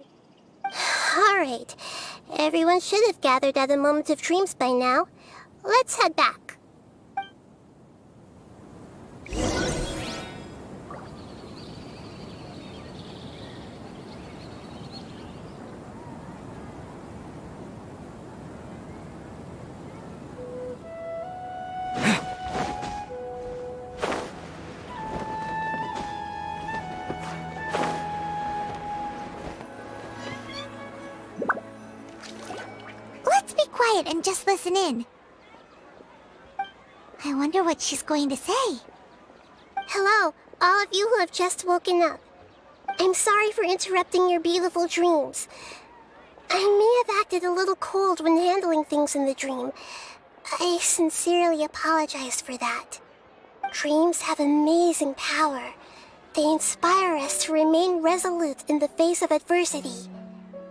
Alright. Everyone should have gathered at a Moment of Dreams by now. Let's head back. Let's be quiet and just listen in. I wonder what she's going to say. Hello, all of you who have just woken up. I'm sorry for interrupting your beautiful dreams. I may have acted a little cold when handling things in the dream. I sincerely apologize for that. Dreams have amazing power. They inspire us to remain resolute in the face of adversity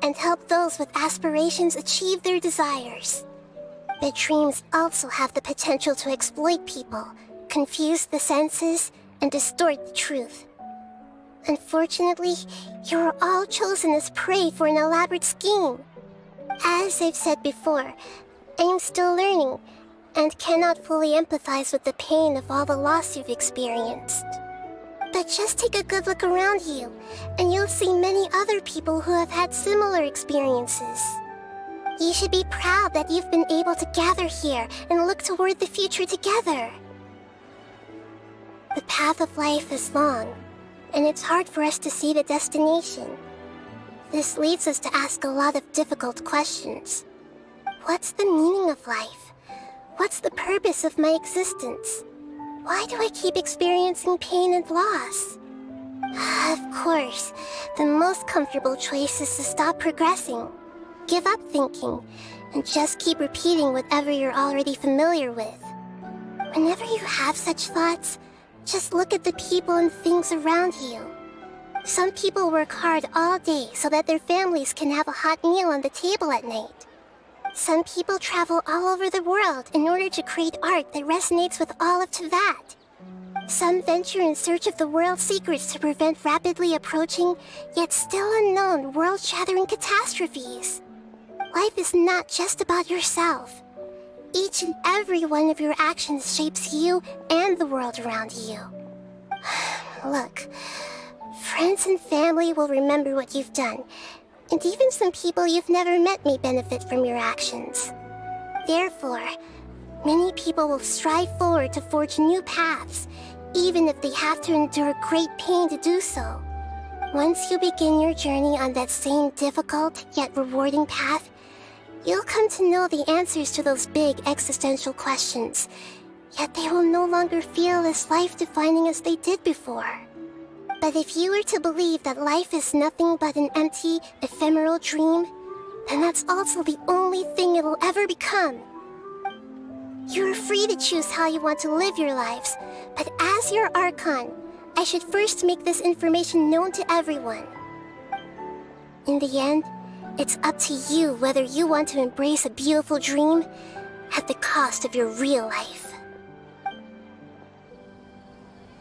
and help those with aspirations achieve their desires. But dreams also have the potential to exploit people, confuse the senses, and distort the truth. Unfortunately, you are all chosen as prey for an elaborate scheme. As I've said before, I am still learning, and cannot fully empathize with the pain of all the loss you've experienced. But just take a good look around you, and you'll see many other people who have had similar experiences. You should be proud that you've been able to gather here and look toward the future together. The path of life is long, and it's hard for us to see the destination. This leads us to ask a lot of difficult questions. What's the meaning of life? What's the purpose of my existence? Why do I keep experiencing pain and loss? Of course, the most comfortable choice is to stop progressing. Give up thinking, and just keep repeating whatever you're already familiar with. Whenever you have such thoughts, just look at the people and things around you. Some people work hard all day so that their families can have a hot meal on the table at night. Some people travel all over the world in order to create art that resonates with all of Teyvat. Some venture in search of the world's secrets to prevent rapidly approaching, yet still unknown, world-shattering catastrophes. Life is not just about yourself. Each and every one of your actions shapes you and the world around you. Look, friends and family will remember what you've done, and even some people you've never met may benefit from your actions. Therefore, many people will strive forward to forge new paths, even if they have to endure great pain to do so. Once you begin your journey on that same difficult yet rewarding path, you'll come to know the answers to those big existential questions, yet they will no longer feel as life-defining as they did before. But if you were to believe that life is nothing but an empty, ephemeral dream, then that's also the only thing it'll ever become. You're free to choose how you want to live your lives, but as your Archon, I should first make this information known to everyone. In the end, it's up to you whether you want to embrace a beautiful dream at the cost of your real life.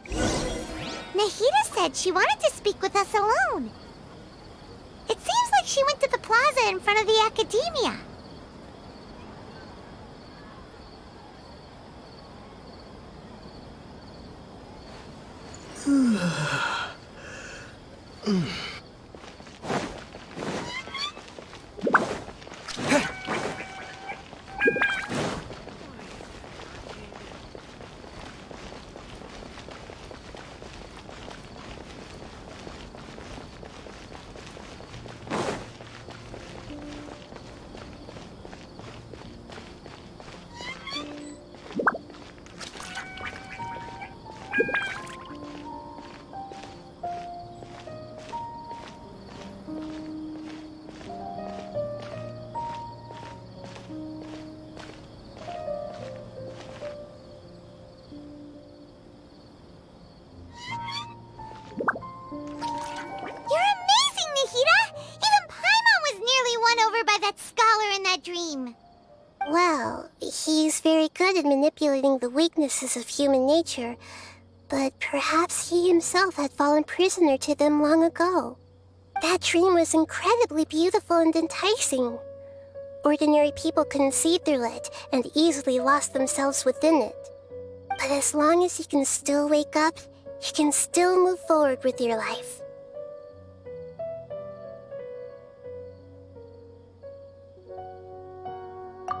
Nahida said she wanted to speak with us alone. It seems like she went to the plaza in front of the academia. Well, he's very good at manipulating the weaknesses of human nature, but perhaps he himself had fallen prisoner to them long ago. That dream was incredibly beautiful and enticing. Ordinary people couldn't see through it and easily lost themselves within it. But as long as you can still wake up, you can still move forward with your life.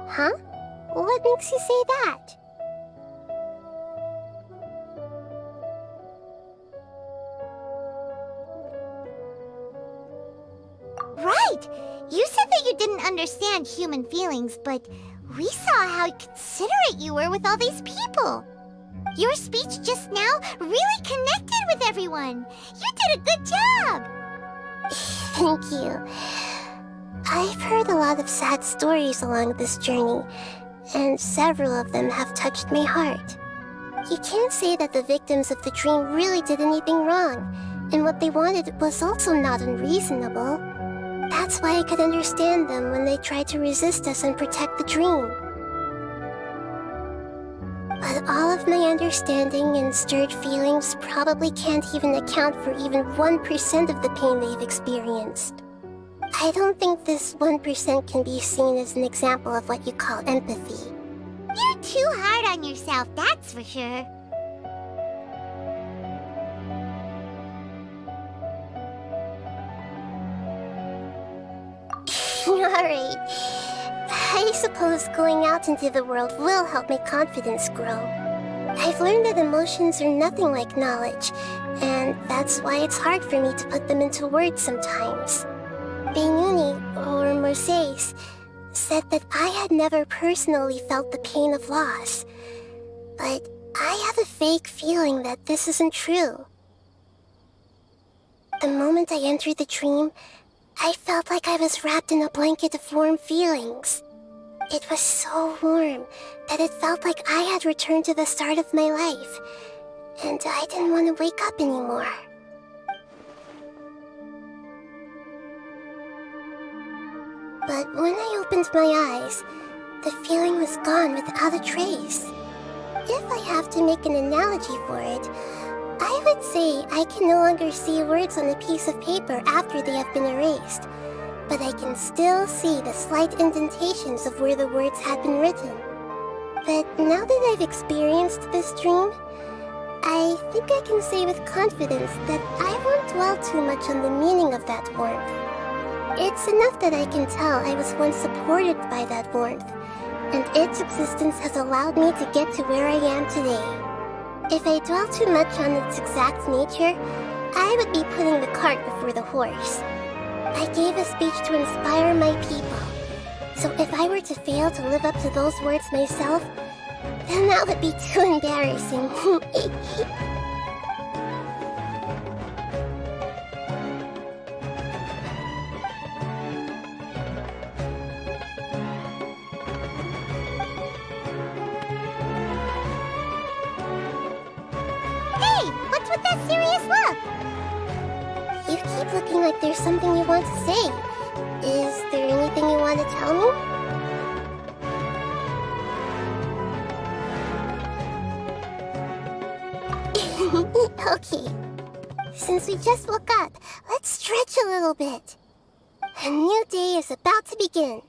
Huh? What makes you say that? Right! You said that you didn't understand human feelings, but we saw how considerate you were with all these people. Your speech just now really connected with everyone. You did a good job! Thank you. I've heard a lot of sad stories along this journey, and several of them have touched my heart. You can't say that the victims of the dream really did anything wrong, and what they wanted was also not unreasonable. That's why I could understand them when they tried to resist us and protect the dream. But all of my understanding and stirred feelings probably can't even account for even 1% of the pain they've experienced. I don't think this 1% can be seen as an example of what you call empathy. You're too hard on yourself, that's for sure. Alright. I suppose going out into the world will help my confidence grow. I've learned that emotions are nothing like knowledge, and that's why it's hard for me to put them into words sometimes. Beinuni, or Mercedes, said that I had never personally felt the pain of loss. But I have a vague feeling that this isn't true. The moment I entered the dream, I felt like I was wrapped in a blanket of warm feelings. It was so warm that it felt like I had returned to the start of my life, and I didn't want to wake up anymore. But when I opened my eyes, the feeling was gone without a trace. If I have to make an analogy for it, I would say I can no longer see words on a piece of paper after they have been erased, but I can still see the slight indentations of where the words had been written. But now that I've experienced this dream, I think I can say with confidence that I won't dwell too much on the meaning of that warmth. It's enough that I can tell I was once supported by that warmth, and its existence has allowed me to get to where I am today. If I dwell too much on its exact nature, I would be putting the cart before the horse. I gave a speech to inspire my people. So if I were to fail to live up to those words myself, then that would be too embarrassing. Hey, what's with that serious look? You keep looking like there's something you want to say. Is there anything you want to tell me? Okay. Since we just woke up, let's stretch a little bit. A new day is about to begin.